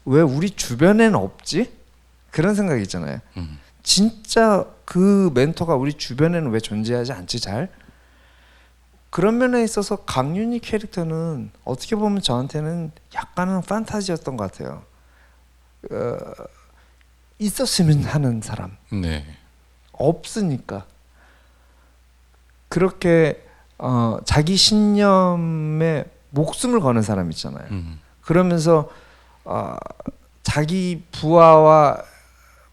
왜 우리 주변에는 없지? 그런 생각이 있잖아요. 진짜 그 멘토가 우리 주변에는 왜 존재하지 않지 잘? 그런 면에 있어서 강윤희 캐릭터는 어떻게 보면 저한테는 약간은 판타지였던 것 같아요. 있었으면 하는 사람. 네. 없으니까. 그렇게 자기 신념에 목숨을 거는 사람 있잖아요. 그러면서 자기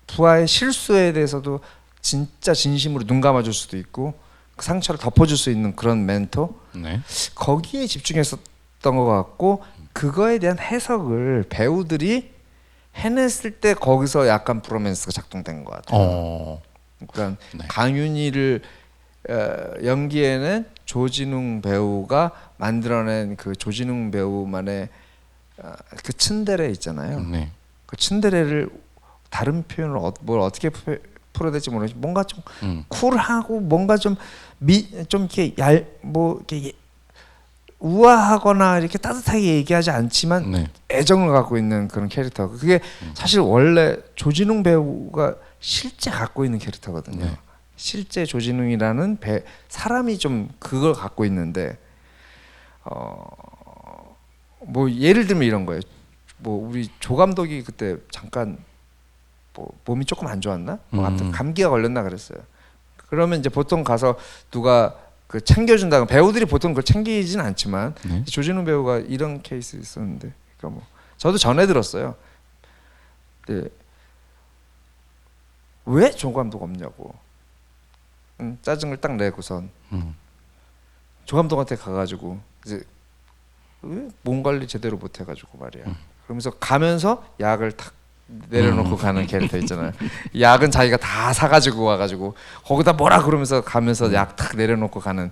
부하의 실수에 대해서도 진짜 진심으로 눈 감아줄 수도 있고 그 상처를 덮어줄 수 있는 그런 멘토. 네. 거기에 집중했었던 것 같고, 그거에 대한 해석을 배우들이 해냈을 때 거기서 약간 브로맨스가 작동된 것 같아요. 그러니까 네. 강윤희를 연기에는 조진웅 배우가 만들어낸 그 조진웅 배우만의 그 츤데레 있잖아요. 네. 그 츤데레를 다른 표현을 뭘 어떻게 풀어야 될지 모르겠지만 뭔가 좀 쿨하고 뭔가 좀 이렇게 이렇게 우아하거나 이렇게 따뜻하게 얘기하지 않지만 네. 애정을 갖고 있는 그런 캐릭터. 그게 사실 원래 조진웅 배우가 실제 갖고 있는 캐릭터거든요. 네. 실제 조진웅이라는 사람이 좀 그걸 갖고 있는데, 뭐 예를 들면 이런 거예요. 뭐 우리 조 감독이 그때 잠깐 뭐 몸이 조금 안 좋았나? 뭐 아무튼 감기가 걸렸나 그랬어요. 그러면 이제 보통 가서 누가 그 챙겨준다고, 배우들이 보통 그걸 챙기진 않지만 네. 조진웅 배우가 이런 케이스 있었는데, 그러니까 뭐 저도 전해 들었어요. 네. 왜 조 감독 없냐고. 짜증을 딱 내고선 조 감독한테 가가지고 이제 왜 몸 관리 제대로 못 해가지고 말이야. 그러면서 가면서 약을 탁 내려놓고 가는 캐릭터 있잖아요. 약은 자기가 다 사가지고 와가지고 거기다 뭐라 그러면서 가면서 약 탁 내려놓고 가는,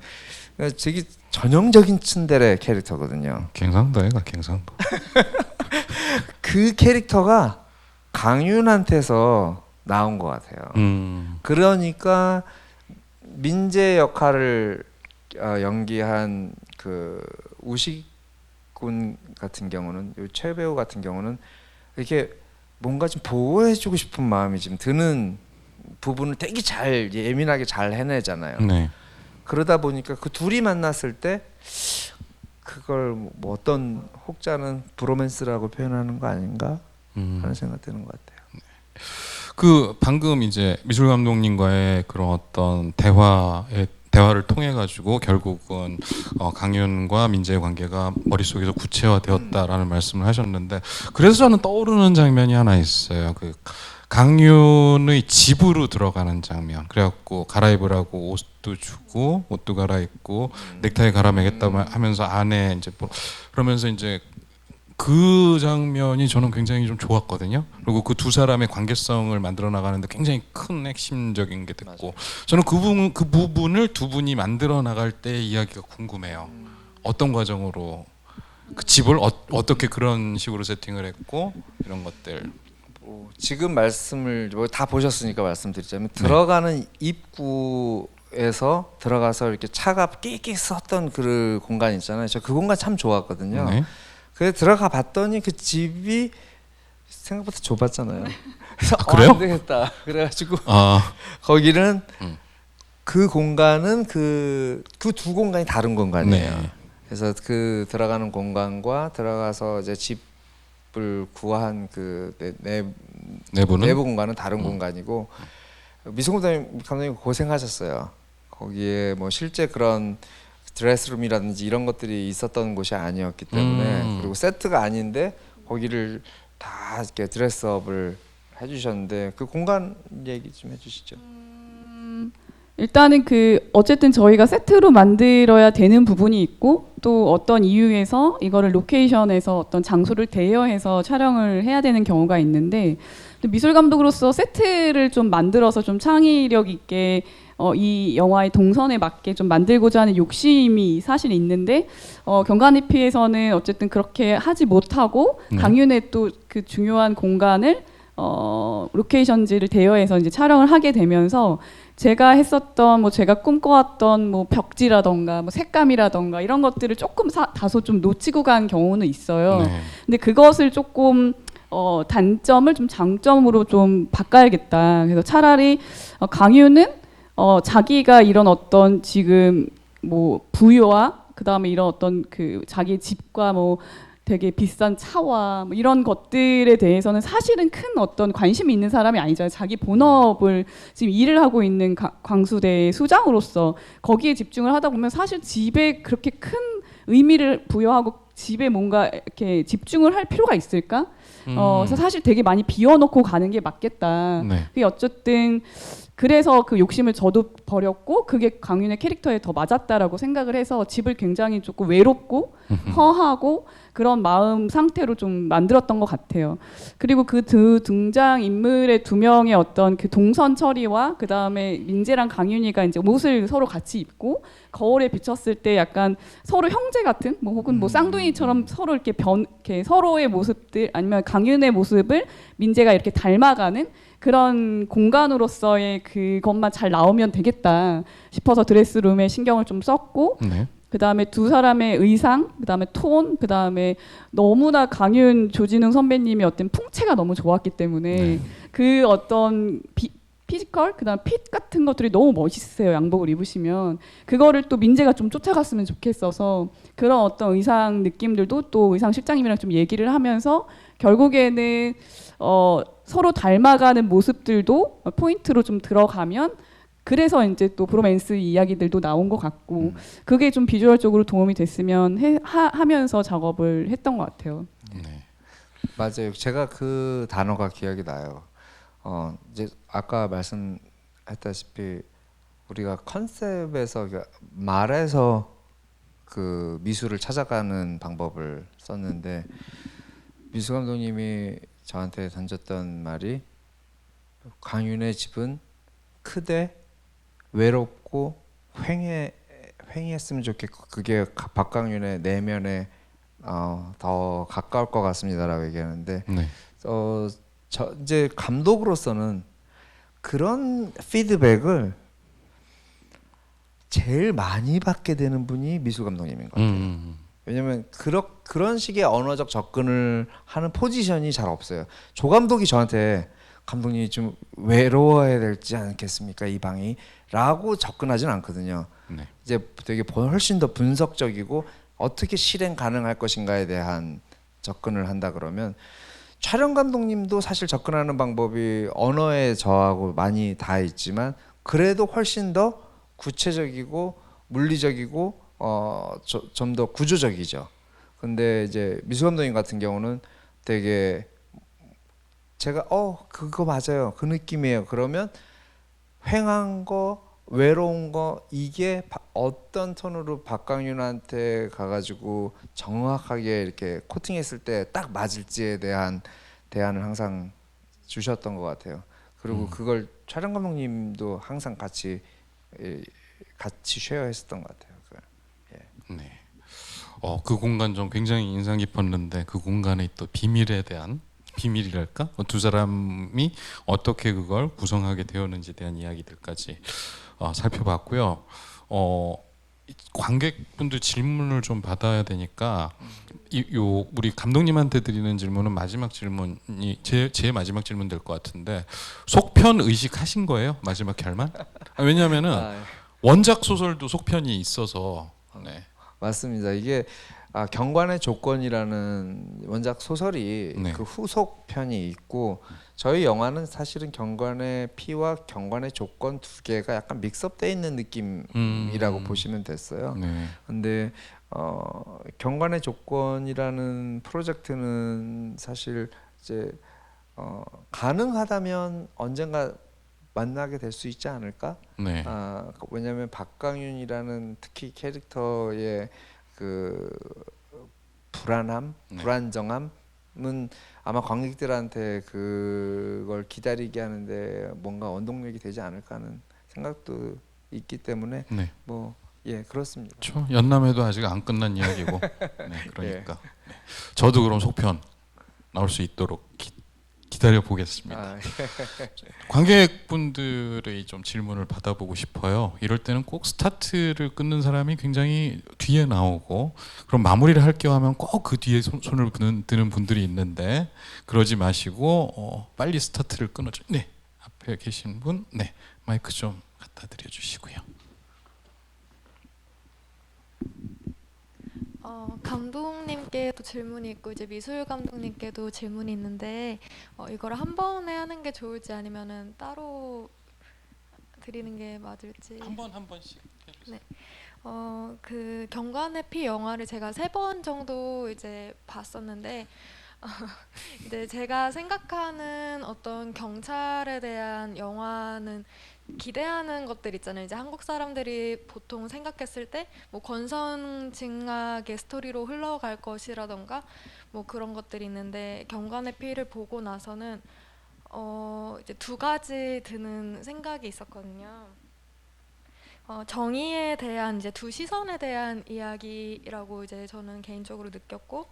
되게 전형적인 츤데레 캐릭터거든요. 갱상도 애가 갱상도. 그 캐릭터가 강윤한테서 나온 것 같아요. 그러니까 민재 역할을 연기한 그 우식군 같은 경우는, 최 배우 같은 경우는 이렇게 뭔가 좀 보호해주고 싶은 마음이 좀 드는 부분을 되게 잘 예민하게 잘 해내잖아요. 네. 그러다 보니까 그 둘이 만났을 때 그걸 뭐 어떤 혹자는 브로맨스라고 표현하는 거 아닌가 하는 생각 드는 것 같아요. 그 방금 이제 미술 감독님과의 그런 어떤 대화를 통해 가지고 결국은 강윤과 민재의 관계가 머릿속에서 구체화되었다라는 말씀을 하셨는데, 그래서 저는 떠오르는 장면이 하나 있어요. 그 강윤의 집으로 들어가는 장면. 그래갖고 갈아입으라고 옷도 주고 옷도 갈아입고 넥타이 갈아매겠다 하면서 안에 이제 뭐 그러면서 이제 그 장면이 저는 굉장히 좀 좋았거든요. 그리고 그 두 사람의 관계성을 만들어 나가는데 굉장히 큰 핵심적인 게 됐고, 저는 그 부분을 두 분이 만들어 나갈 때 이야기가 궁금해요. 어떤 과정으로 그 집을 어떻게 그런 식으로 세팅을 했고 이런 것들 지금 말씀을 뭐 다 보셨으니까 말씀드리자면 들어가는 입구에서 들어가서 이렇게 차가 끼끼 썼던 그 공간 있잖아요. 저 그 공간 참 좋았거든요. 네. 그래서 들어가 봤더니 그 집이 생각보다 좁았잖아요. 그래서 그래요? 안 되겠다. 그래가지고 아, 거기는 그 공간은 그 두 공간이 다른 공간이에요. 네. 그래서 그 들어가는 공간과 들어가서 이제 집을 구한 그 내부는 내부 공간은 다른 공간이고 미술관 감독님 고생하셨어요. 거기에 뭐 실제 그런 드레스룸이라든지 이런 것들이 있었던 곳이 아니었기 때문에 그리고 세트가 아닌데 거기를 다 이렇게 드레스업을 해주셨는데 그 공간 얘기 좀 해주시죠. 일단은 어쨌든 저희가 세트로 만들어야 되는 부분이 있고 또 어떤 이유에서 이거를 로케이션에서 어떤 장소를 대여해서 촬영을 해야 되는 경우가 있는데 미술 감독으로서 세트를 좀 만들어서 좀 창의력 있게 이 영화의 동선에 맞게 좀 만들고자 하는 욕심이 사실 있는데 경관희피에서는 어쨌든 그렇게 하지 못하고 네. 강윤의 또 그 중요한 공간을 로케이션지를 대여해서 이제 촬영을 하게 되면서 제가 했었던 뭐 제가 꿈꿔왔던 뭐 벽지라던가 뭐 색감이라던가 이런 것들을 조금 다소 좀 놓치고 간 경우는 있어요. 네. 근데 그것을 조금 단점을 좀 장점으로 좀 바꿔야겠다. 그래서 차라리 강유는 자기가 이런 어떤 지금 뭐 부여와 그다음에 이런 어떤 그 자기 집과 뭐 되게 비싼 차와 뭐 이런 것들에 대해서는 사실은 큰 어떤 관심이 있는 사람이 아니잖아요. 자기 본업을 지금 일을 하고 있는 광수대 수장으로서 거기에 집중을 하다 보면 사실 집에 그렇게 큰 의미를 부여하고 집에 뭔가 이렇게 집중을 할 필요가 있을까? 그래서 사실 되게 많이 비워놓고 가는 게 맞겠다. 네. 그게 어쨌든 그래서 그 욕심을 저도 버렸고 그게 강윤의 캐릭터에 더 맞았다라고 생각을 해서 집을 굉장히 조금 외롭고 허하고 그런 마음 상태로 좀 만들었던 것 같아요. 그리고 그 등장 인물의 두 명의 어떤 그 동선 처리와 그 다음에 민재랑 강윤이가 이제 옷을 서로 같이 입고 거울에 비쳤을 때 약간 서로 형제 같은 뭐 혹은 뭐 쌍둥이처럼 서로 이렇게 서로의 모습들 아니면 강윤의 모습을 민재가 이렇게 닮아가는 그런 공간으로서의 그것만 잘 나오면 되겠다 싶어서 드레스룸에 신경을 좀 썼고 네. 그 다음에 두 사람의 의상, 그 다음에 톤, 그 다음에 너무나 강윤, 조진웅 선배님의 어떤 풍채가 너무 좋았기 때문에 네. 그 어떤 피지컬, 그 다음 핏 같은 것들이 너무 멋있으세요. 양복을 입으시면 그거를 또 민재가 좀 쫓아갔으면 좋겠어서 그런 어떤 의상 느낌들도 또 의상 실장님이랑 좀 얘기를 하면서 결국에는 서로 닮아가는 모습들도 포인트로 좀 들어가면 그래서 이제 또 브로맨스 이야기들도 나온 것 같고 그게 좀 비주얼적으로 도움이 됐으면 하면서 작업을 했던 것 같아요. 네. 맞아요. 제가 그 단어가 기억이 나요. 이제 아까 말씀했다시피 우리가 컨셉에서 말에서 그 미술을 찾아가는 방법을 썼는데 미술 감독님이 저한테 던졌던 말이 강윤의 집은 크되 외롭고 횡했으면 좋겠고 그게 박강윤의 내면에 더 가까울 것 같습니다라고 얘기하는데 네. 저 이제 감독으로서는 그런 피드백을 제일 많이 받게 되는 분이 미술 감독님인 것 같아요. 왜냐면 그런 식의 언어적 접근을 하는 포지션이 잘 없어요. 조 감독이 저한테 감독님이 좀 외로워야 되지 않겠습니까 이 방이? 라고 접근하진 않거든요. 네. 이제 되게 훨씬 더 분석적이고 어떻게 실행 가능할 것인가에 대한 접근을 한다 그러면 촬영 감독님도 사실 접근하는 방법이 언어에 저하고 많이 다 있지만 그래도 훨씬 더 구체적이고 물리적이고 좀 더 구조적이죠. 근데 이제 미술 감독님 같은 경우는 되게 제가 그거 맞아요. 그 느낌이에요. 그러면 횡한 거, 외로운 거 이게 어떤 톤으로 박강윤한테 가가지고 정확하게 이렇게 코팅했을 때 딱 맞을지에 대한 대안을 항상 주셨던 것 같아요. 그리고 그걸 촬영 감독님도 항상 같이 쉐어했었던 것 같아요. 네. 그 공간 좀 굉장히 인상 깊었는데 그 공간의 또 비밀에 대한 비밀이랄까? 두 사람이 어떻게 그걸 구성하게 되었는지에 대한 이야기들까지 살펴봤고요. 관객분들 질문을 좀 받아야 되니까 우리 감독님한테 드리는 질문은 마지막 질문이 제 마지막 질문 될 것 같은데 속편 의식하신 거예요? 마지막 결말? 왜냐하면은 원작 소설도 속편이 있어서. 네. 맞습니다. 이게 경관의 조건이라는 원작 소설이 네. 그 후속편이 있고 저희 영화는 사실은 경관의 피와 경관의 조건 두 개가 약간 믹스업돼 있는 느낌이라고 보시면 됐어요. 네. 근데 경관의 조건이라는 프로젝트는 사실 이제 가능하다면 언젠가 만나게 될 수 있지 않을까? 네. 왜냐하면 박강윤이라는 특히 캐릭터의 그 불안함, 네. 불안정함은 아마 관객들한테 그걸 기다리게 하는데 뭔가 원동력이 되지 않을까 하는 생각도 있기 때문에 네. 그렇습니다. 그렇죠. 연남회도 아직 안 끝난 이야기고. 네, 그러니까. 네. 저도 그럼 속편 나올 수 있도록 기다려 보겠습니다. 관객분들의 좀 질문을 받아보고 싶어요. 이럴 때는 꼭 스타트를 끊는 사람이 굉장히 뒤에 나오고 그럼 마무리를 할게요 하면 꼭 그 뒤에 손을 드는 분들이 있는데 그러지 마시고 빨리 스타트를 끊어줘. 네, 앞에 계신 분, 네, 마이크 좀 갖다 드려 주시고요. 감독님께도 질문이 있고 이제 미술 감독님께도 질문이 있는데 이거를 한 번에 하는 게 좋을지 아니면은 따로 드리는 게 맞을지. 한 번씩 해주세요. 네. 그 경관의 피 영화를 제가 3번 정도 이제 봤었는데 이제 제가 생각하는 어떤 경찰에 대한 영화는 기대하는 것들 있잖아요. 이제 한국 사람들이 보통 생각했을 때 뭐 권선징악의 스토리로 흘러갈 것이라던가 뭐 그런 것들이 있는데 경관의 피를 보고 나서는 이제 2가지 드는 생각이 있었거든요. 정의에 대한 이제 2시선에 대한 이야기라고 이제 저는 개인적으로 느꼈고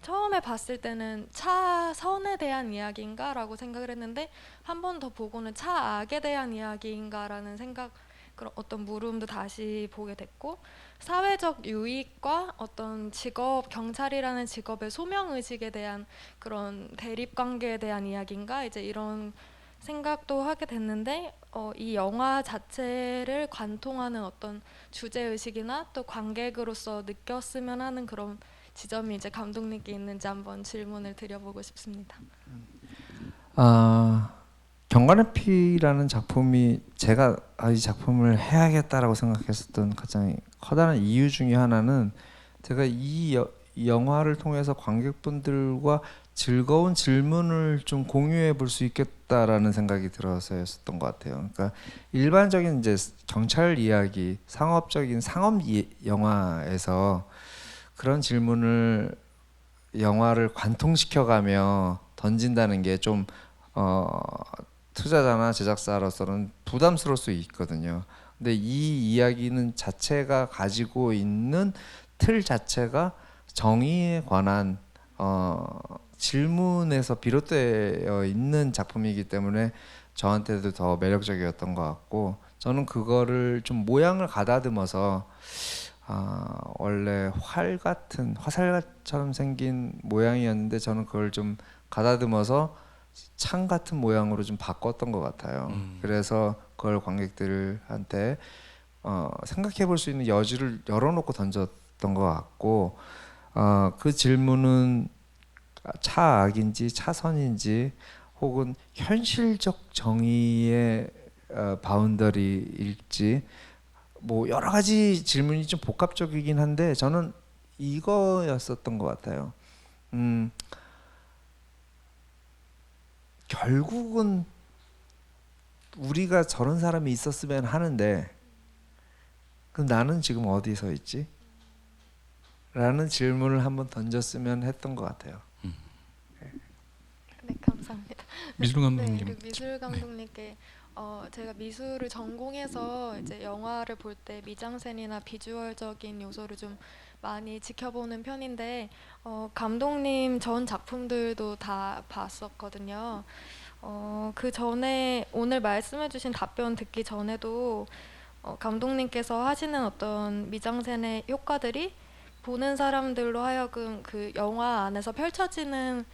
처음에 봤을 때는 차선에 대한 이야기인가라고 생각을 했는데 한 번 더 보고는 차악에 대한 이야기인가라는 생각 그런 어떤 물음도 다시 보게 됐고 사회적 유익과 어떤 직업 경찰이라는 직업의 소명 의식에 대한 그런 대립 관계에 대한 이야기인가 이제 이런 생각도 하게 됐는데 이 영화 자체를 관통하는 어떤 주제 의식이나 또 관객으로서 느꼈으면 하는 그런 지점이 이제 감독님께 있는지 한번 질문을 드려보고 싶습니다. 경관의 피라는 작품이 제가 이 작품을 해야겠다라고 생각했었던 가장 커다란 이유 중에 하나는 제가 이 영화를 통해서 관객분들과 즐거운 질문을 좀 공유해 볼 수 있겠다라는 생각이 들어서였었던 것 같아요. 그러니까 일반적인 이제 경찰 이야기, 상업적인 상업 영화에서 그런 질문을 영화를 관통시켜가며 던진다는 게 좀 투자자나 제작사로서는 부담스러울 수 있거든요. 근데 이 이야기는 자체가 가지고 있는 틀 자체가 정의에 관한 질문에서 비롯되어 있는 작품이기 때문에 저한테도 더 매력적이었던 것 같고 저는 그거를 좀 모양을 가다듬어서 원래 활 같은 화살처럼 생긴 모양이었는데 저는 그걸 좀 가다듬어서 창 같은 모양으로 좀 바꿨던 것 같아요. 그래서 그걸 관객들한테 생각해 볼 수 있는 여지를 열어놓고 던졌던 것 같고 그 질문은 차악인지 차선인지 혹은 현실적 정의의 바운더리일지 뭐 여러 가지 질문이 좀 복합적이긴 한데 저는 이거였었던 것 같아요. 결국은 우리가 저런 사람이 있었으면 하는데 그럼 나는 지금 어디서 있지? 라는 질문을 한번 던졌으면 했던 것 같아요. 네, 감사합니다. 미술 감독님. 네, 그리고 미술 감독님께 제가 미술을 전공해서 이제 영화를 볼 때 미장센이나 비주얼적인 요소를 좀 많이 지켜보는 편인데 감독님 전 작품들도 다 봤었거든요. 그 전에 오늘 말씀해주신 답변 듣기 전에도 감독님께서 하시는 어떤 미장센의 효과들이 보는 사람들로 하여금 그 영화 안에서 펼쳐지는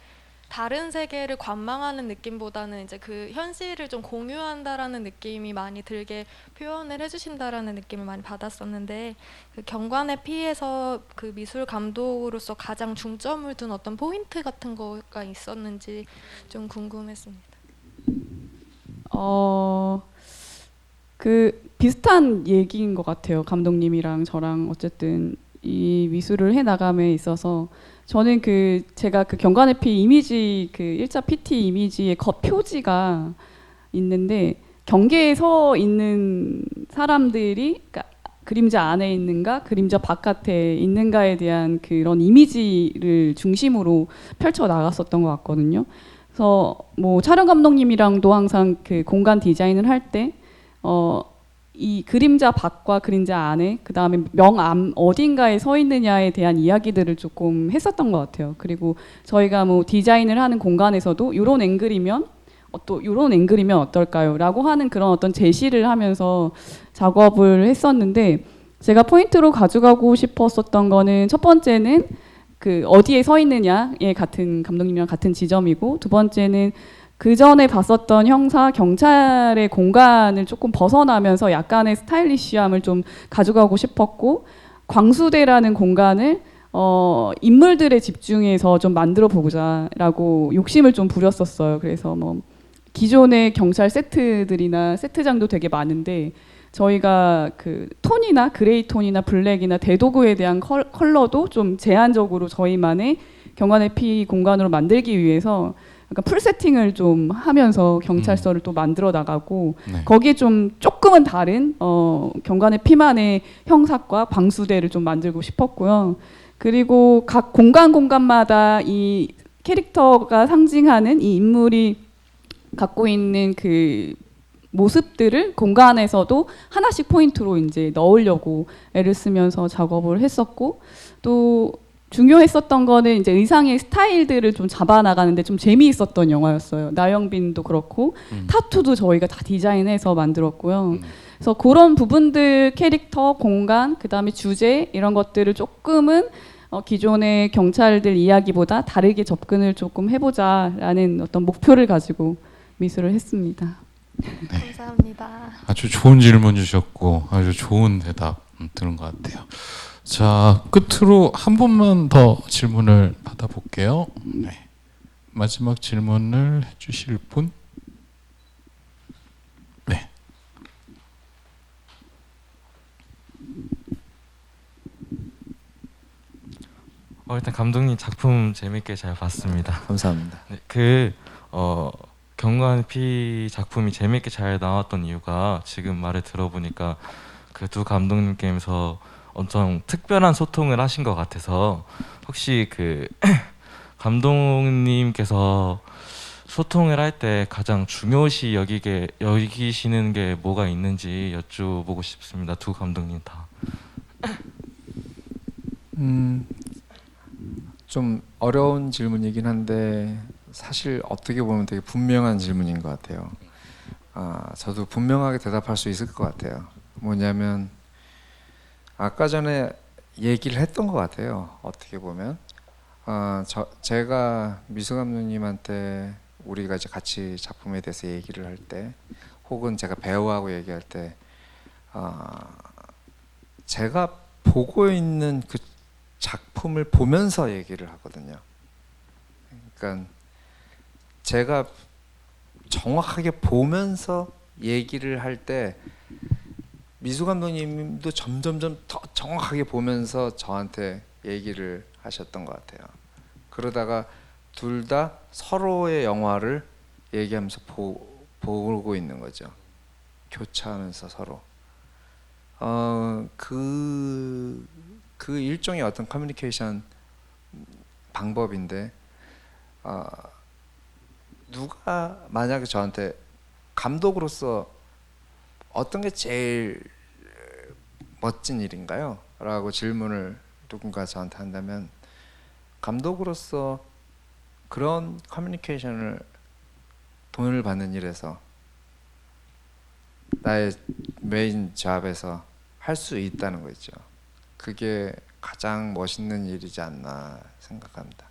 다른 세계를 관망하는 느낌보다는 이제 그 현실을 좀 공유한다라는 느낌이 많이 들게 표현을 해주신다라는 느낌을 많이 받았었는데 그 경관의 피에서 그 미술 감독으로서 가장 중점을 둔 어떤 포인트 같은 거가 있었는지 좀 궁금했습니다. 그 비슷한 얘기인 것 같아요. 감독님이랑 저랑 어쨌든 이 미술을 해 나감에 있어서 저는 제가 그 경관의 피 이미지 그 1차 PT 이미지의 겉표지가 있는데 경계에 서 있는 사람들이 그러니까 그림자 안에 있는가 그림자 바깥에 있는가에 대한 그런 이미지를 중심으로 펼쳐 나갔었던 것 같거든요. 그래서 뭐 촬영 감독님이랑도 항상 그 공간 디자인을 할 때 이 그림자 밖과 그림자 안에 그 다음에 명암 어딘가에 서 있느냐에 대한 이야기들을 조금 했었던 것 같아요. 그리고 저희가 뭐 디자인을 하는 공간에서도 이런 앵글이면 또 이런 앵글이면 어떨까요?라고 하는 그런 어떤 제시를 하면서 작업을 했었는데 제가 포인트로 가져가고 싶었었던 거는 첫 번째는 그 어디에 서 있느냐에 같은 감독님이랑 같은 지점이고 두 번째는 그 전에 봤었던 형사 경찰의 공간을 조금 벗어나면서 약간의 스타일리시함을 좀 가져가고 싶었고 광수대라는 공간을 인물들에 집중해서 좀 만들어 보자라고 욕심을 좀 부렸었어요. 그래서 뭐 기존의 경찰 세트들이나 세트장도 되게 많은데 저희가 그 톤이나 그레이 톤이나 블랙이나 대도구에 대한 컬러도 좀 제한적으로 저희만의 경관의 피 공간으로 만들기 위해서 약간 풀 세팅을 좀 하면서 경찰서를 또 만들어 나가고 네. 거기에 좀 조금은 다른 경관의 피만의 형사과 방수대를 좀 만들고 싶었고요. 그리고 각 공간마다 이 캐릭터가 상징하는 이 인물이 갖고 있는 그 모습들을 공간에서도 하나씩 포인트로 이제 넣으려고 애를 쓰면서 작업을 했었고 또 중요했었던 거는 이제 의상의 스타일들을 좀 잡아나가는데 좀 재미있었던 영화였어요. 나영빈도 그렇고 타투도 저희가 다 디자인해서 만들었고요. 그래서 그런 부분들 캐릭터, 공간, 그다음에 주제 이런 것들을 조금은 기존의 경찰들 이야기보다 다르게 접근을 조금 해보자라는 어떤 목표를 가지고 미술을 했습니다. 감사합니다. 아주 좋은 질문 주셨고 아주 좋은 대답 들은 것 같아요. 자, 끝으로 한 분만 더 질문을 받아볼게요. 네. 마지막 질문을 해주실 분? 네. 일단 감독님 작품 재밌게 잘 봤습니다. 감사합니다. 네, 경관 피 작품이 재밌게 잘 나왔던 이유가 지금 말을 들어보니까 그 두 감독님께서 엄청 특별한 소통을 하신 것 같아서 혹시 그 감독님께서 소통을 할 때 가장 중요시 여기시는 게 뭐가 있는지 여쭤보고 싶습니다. 두 감독님 다. 좀 어려운 질문이긴 한데 사실 어떻게 보면 되게 분명한 질문인 것 같아요. 저도 분명하게 대답할 수 있을 것 같아요. 뭐냐면 아까 전에 얘기를 했던 것 같아요. 어떻게 보면 제가 미수 감독님한테 우리가 이제 같이 작품에 대해서 얘기를 할 때, 혹은 제가 배우하고 얘기할 때, 제가 보고 있는 그 작품을 보면서 얘기를 하거든요. 그러니까 제가 정확하게 보면서 얘기를 할 때 미수 감독님도 점점점 더 정확하게 보면서 저한테 얘기를 하셨던 것 같아요. 그러다가 둘 다 서로의 영화를 얘기하면서 보고 있는 거죠. 교차하면서 서로. 그 일종의 어떤 커뮤니케이션 방법인데, 누가 만약에 저한테 감독으로서 어떤 게 제일 멋진 일인가요? 라고 질문을 누군가 저한테 한다면 감독으로서 그런 커뮤니케이션을 돈을 받는 일에서 나의 메인 잡에서 할 수 있다는 거 있죠. 그게 가장 멋있는 일이지 않나 생각합니다.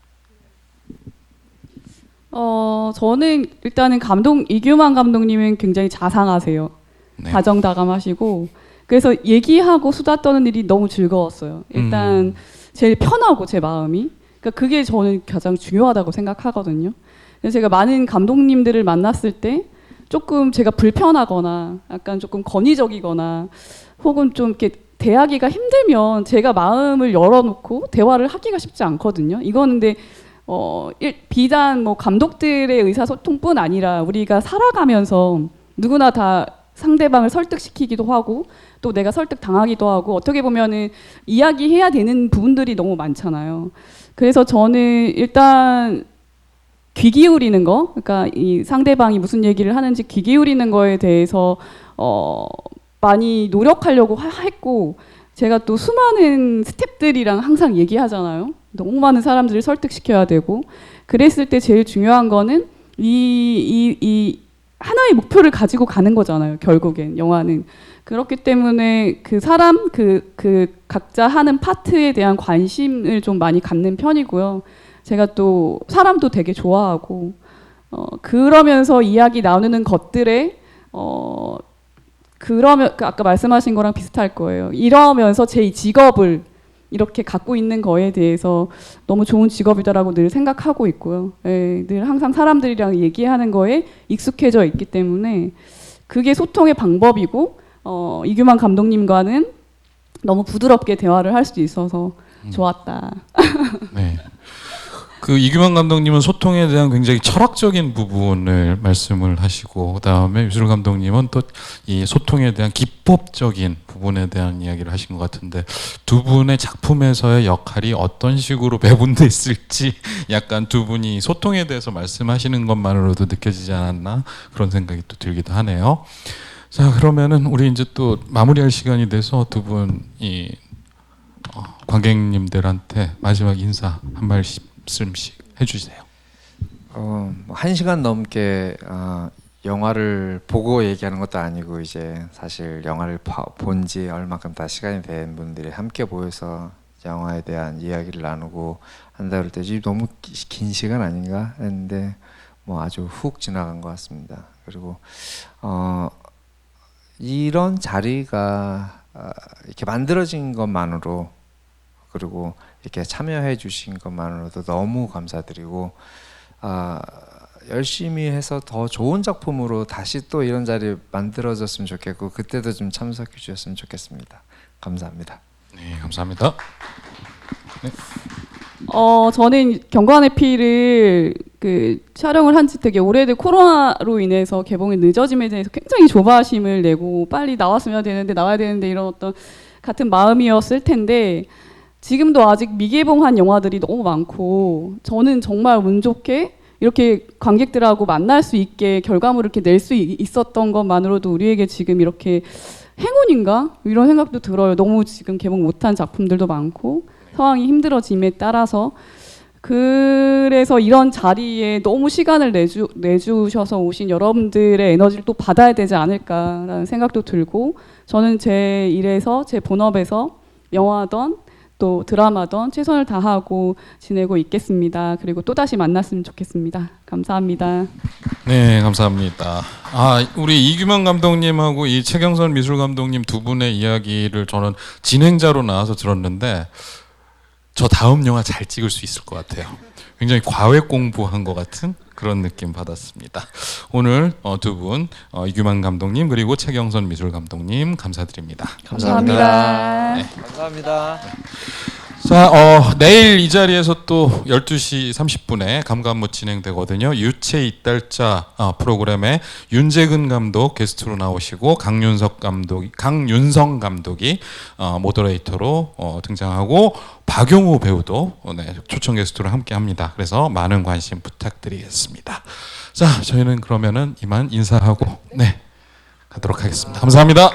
저는 일단은 이규만 감독님은 굉장히 자상하세요. 네. 다정다감하시고 그래서 얘기하고 수다 떠는 일이 너무 즐거웠어요. 일단 제일 편하고 제 마음이 그러니까 그게 저는 가장 중요하다고 생각하거든요. 그래서 제가 많은 감독님들을 만났을 때 조금 제가 불편하거나 약간 조금 건의적이거나 혹은 좀 이렇게 대하기가 힘들면 제가 마음을 열어놓고 대화를 하기가 쉽지 않거든요. 이거는 근데 비단 뭐 감독들의 의사소통뿐 아니라 우리가 살아가면서 누구나 다 상대방을 설득시키기도 하고 또 내가 설득당하기도 하고 어떻게 보면은 이야기해야 되는 부분들이 너무 많잖아요. 그래서 저는 일단 귀 기울이는 거, 그러니까 이 상대방이 무슨 얘기를 하는지 귀 기울이는 거에 대해서 많이 노력하려고 했고 제가 또 수많은 스태프들이랑 항상 얘기하잖아요. 너무 많은 사람들을 설득시켜야 되고 그랬을 때 제일 중요한 거는 이 하나의 목표를 가지고 가는 거잖아요. 결국엔 영화는 그렇기 때문에 그 사람 그 각자 하는 파트에 대한 관심을 좀 많이 갖는 편이고요. 제가 또 사람도 되게 좋아하고 그러면서 이야기 나누는 것들에 그러면 아까 말씀하신 거랑 비슷할 거예요. 이러면서 제 직업을 이렇게 갖고 있는 거에 대해서 너무 좋은 직업이다라고 늘 생각하고 있고요. 예, 늘 항상 사람들이랑 얘기하는 거에 익숙해져 있기 때문에 그게 소통의 방법이고 이규만 감독님과는 너무 부드럽게 대화를 할 수 있어서 좋았다. 네. 그 이규만 감독님은 소통에 대한 굉장히 철학적인 부분을 말씀을 하시고 그다음에 유수룡 감독님은 또 이 소통에 대한 기법적인 부분에 대한 이야기를 하신 것 같은데 두 분의 작품에서의 역할이 어떤 식으로 배분돼 있을지 약간 두 분이 소통에 대해서 말씀하시는 것만으로도 느껴지지 않았나 그런 생각이 또 들기도 하네요. 자, 그러면은 우리 이제 또 마무리할 시간이 돼서 두 분이 관객님들한테 마지막 인사 한 말씀씩 해주세요. 뭐 1시간 넘게 영화를 보고 얘기하는 것도 아니고 이제 사실 영화를 본 지 얼마큼 다 시간이 된 분들이 함께 모여서 영화에 대한 이야기를 나누고 한다 그럴 때 너무 긴 시간 아닌가 했는데 뭐 아주 훅 지나간 것 같습니다. 그리고 이런 자리가 이렇게 만들어진 것만으로 그리고 이렇게 참여해 주신 것만으로도 너무 감사드리고 열심히 해서 더 좋은 작품으로 다시 또 이런 자리 만들어졌으면 좋겠고 그때도 좀 참석해 주셨으면 좋겠습니다. 감사합니다. 네, 감사합니다. 네. 저는 경관의 피를 촬영을 한 지 되게 오래된 코로나로 인해서 개봉이 늦어짐에 대해서 굉장히 조바심을 내고 빨리 나와야 되는데 이런 어떤 같은 마음이었을 텐데 지금도 아직 미개봉한 영화들이 너무 많고 저는 정말 운 좋게 이렇게 관객들하고 만날 수 있게 결과물을 이렇게 낼 수 있었던 것만으로도 우리에게 지금 이렇게 행운인가? 이런 생각도 들어요. 너무 지금 개봉 못한 작품들도 많고 상황이 힘들어짐에 따라서 그래서 이런 자리에 너무 시간을 내주셔서 오신 여러분들의 에너지를 또 받아야 되지 않을까라는 생각도 들고 저는 제 일에서 제 본업에서 영화든 또 드라마든 최선을 다하고 지내고 있겠습니다. 그리고 또다시 만났으면 좋겠습니다. 감사합니다. 네, 감사합니다. 우리 이규만 감독님하고 이 최경선 미술 감독님 두 분의 이야기를 저는 진행자로 나와서 들었는데 저 다음 영화 잘 찍을 수 있을 것 같아요. 굉장히 과외 공부한 것 같은 그런 느낌 받았습니다. 오늘 두 분 이규만 감독님 그리고 최경선 미술 감독님 감사드립니다. 감사합니다. 네. 감사합니다. 자, 내일 이 자리에서 또 12시 30분에 감감무 진행되거든요. 유체 이달자 프로그램에 윤재근 감독 게스트로 나오시고 강윤성 감독이 모더레이터로 등장하고 박용우 배우도 초청 게스트로 함께합니다. 그래서 많은 관심 부탁드리겠습니다. 자, 저희는 그러면은 이만 인사하고 가도록 하겠습니다. 감사합니다.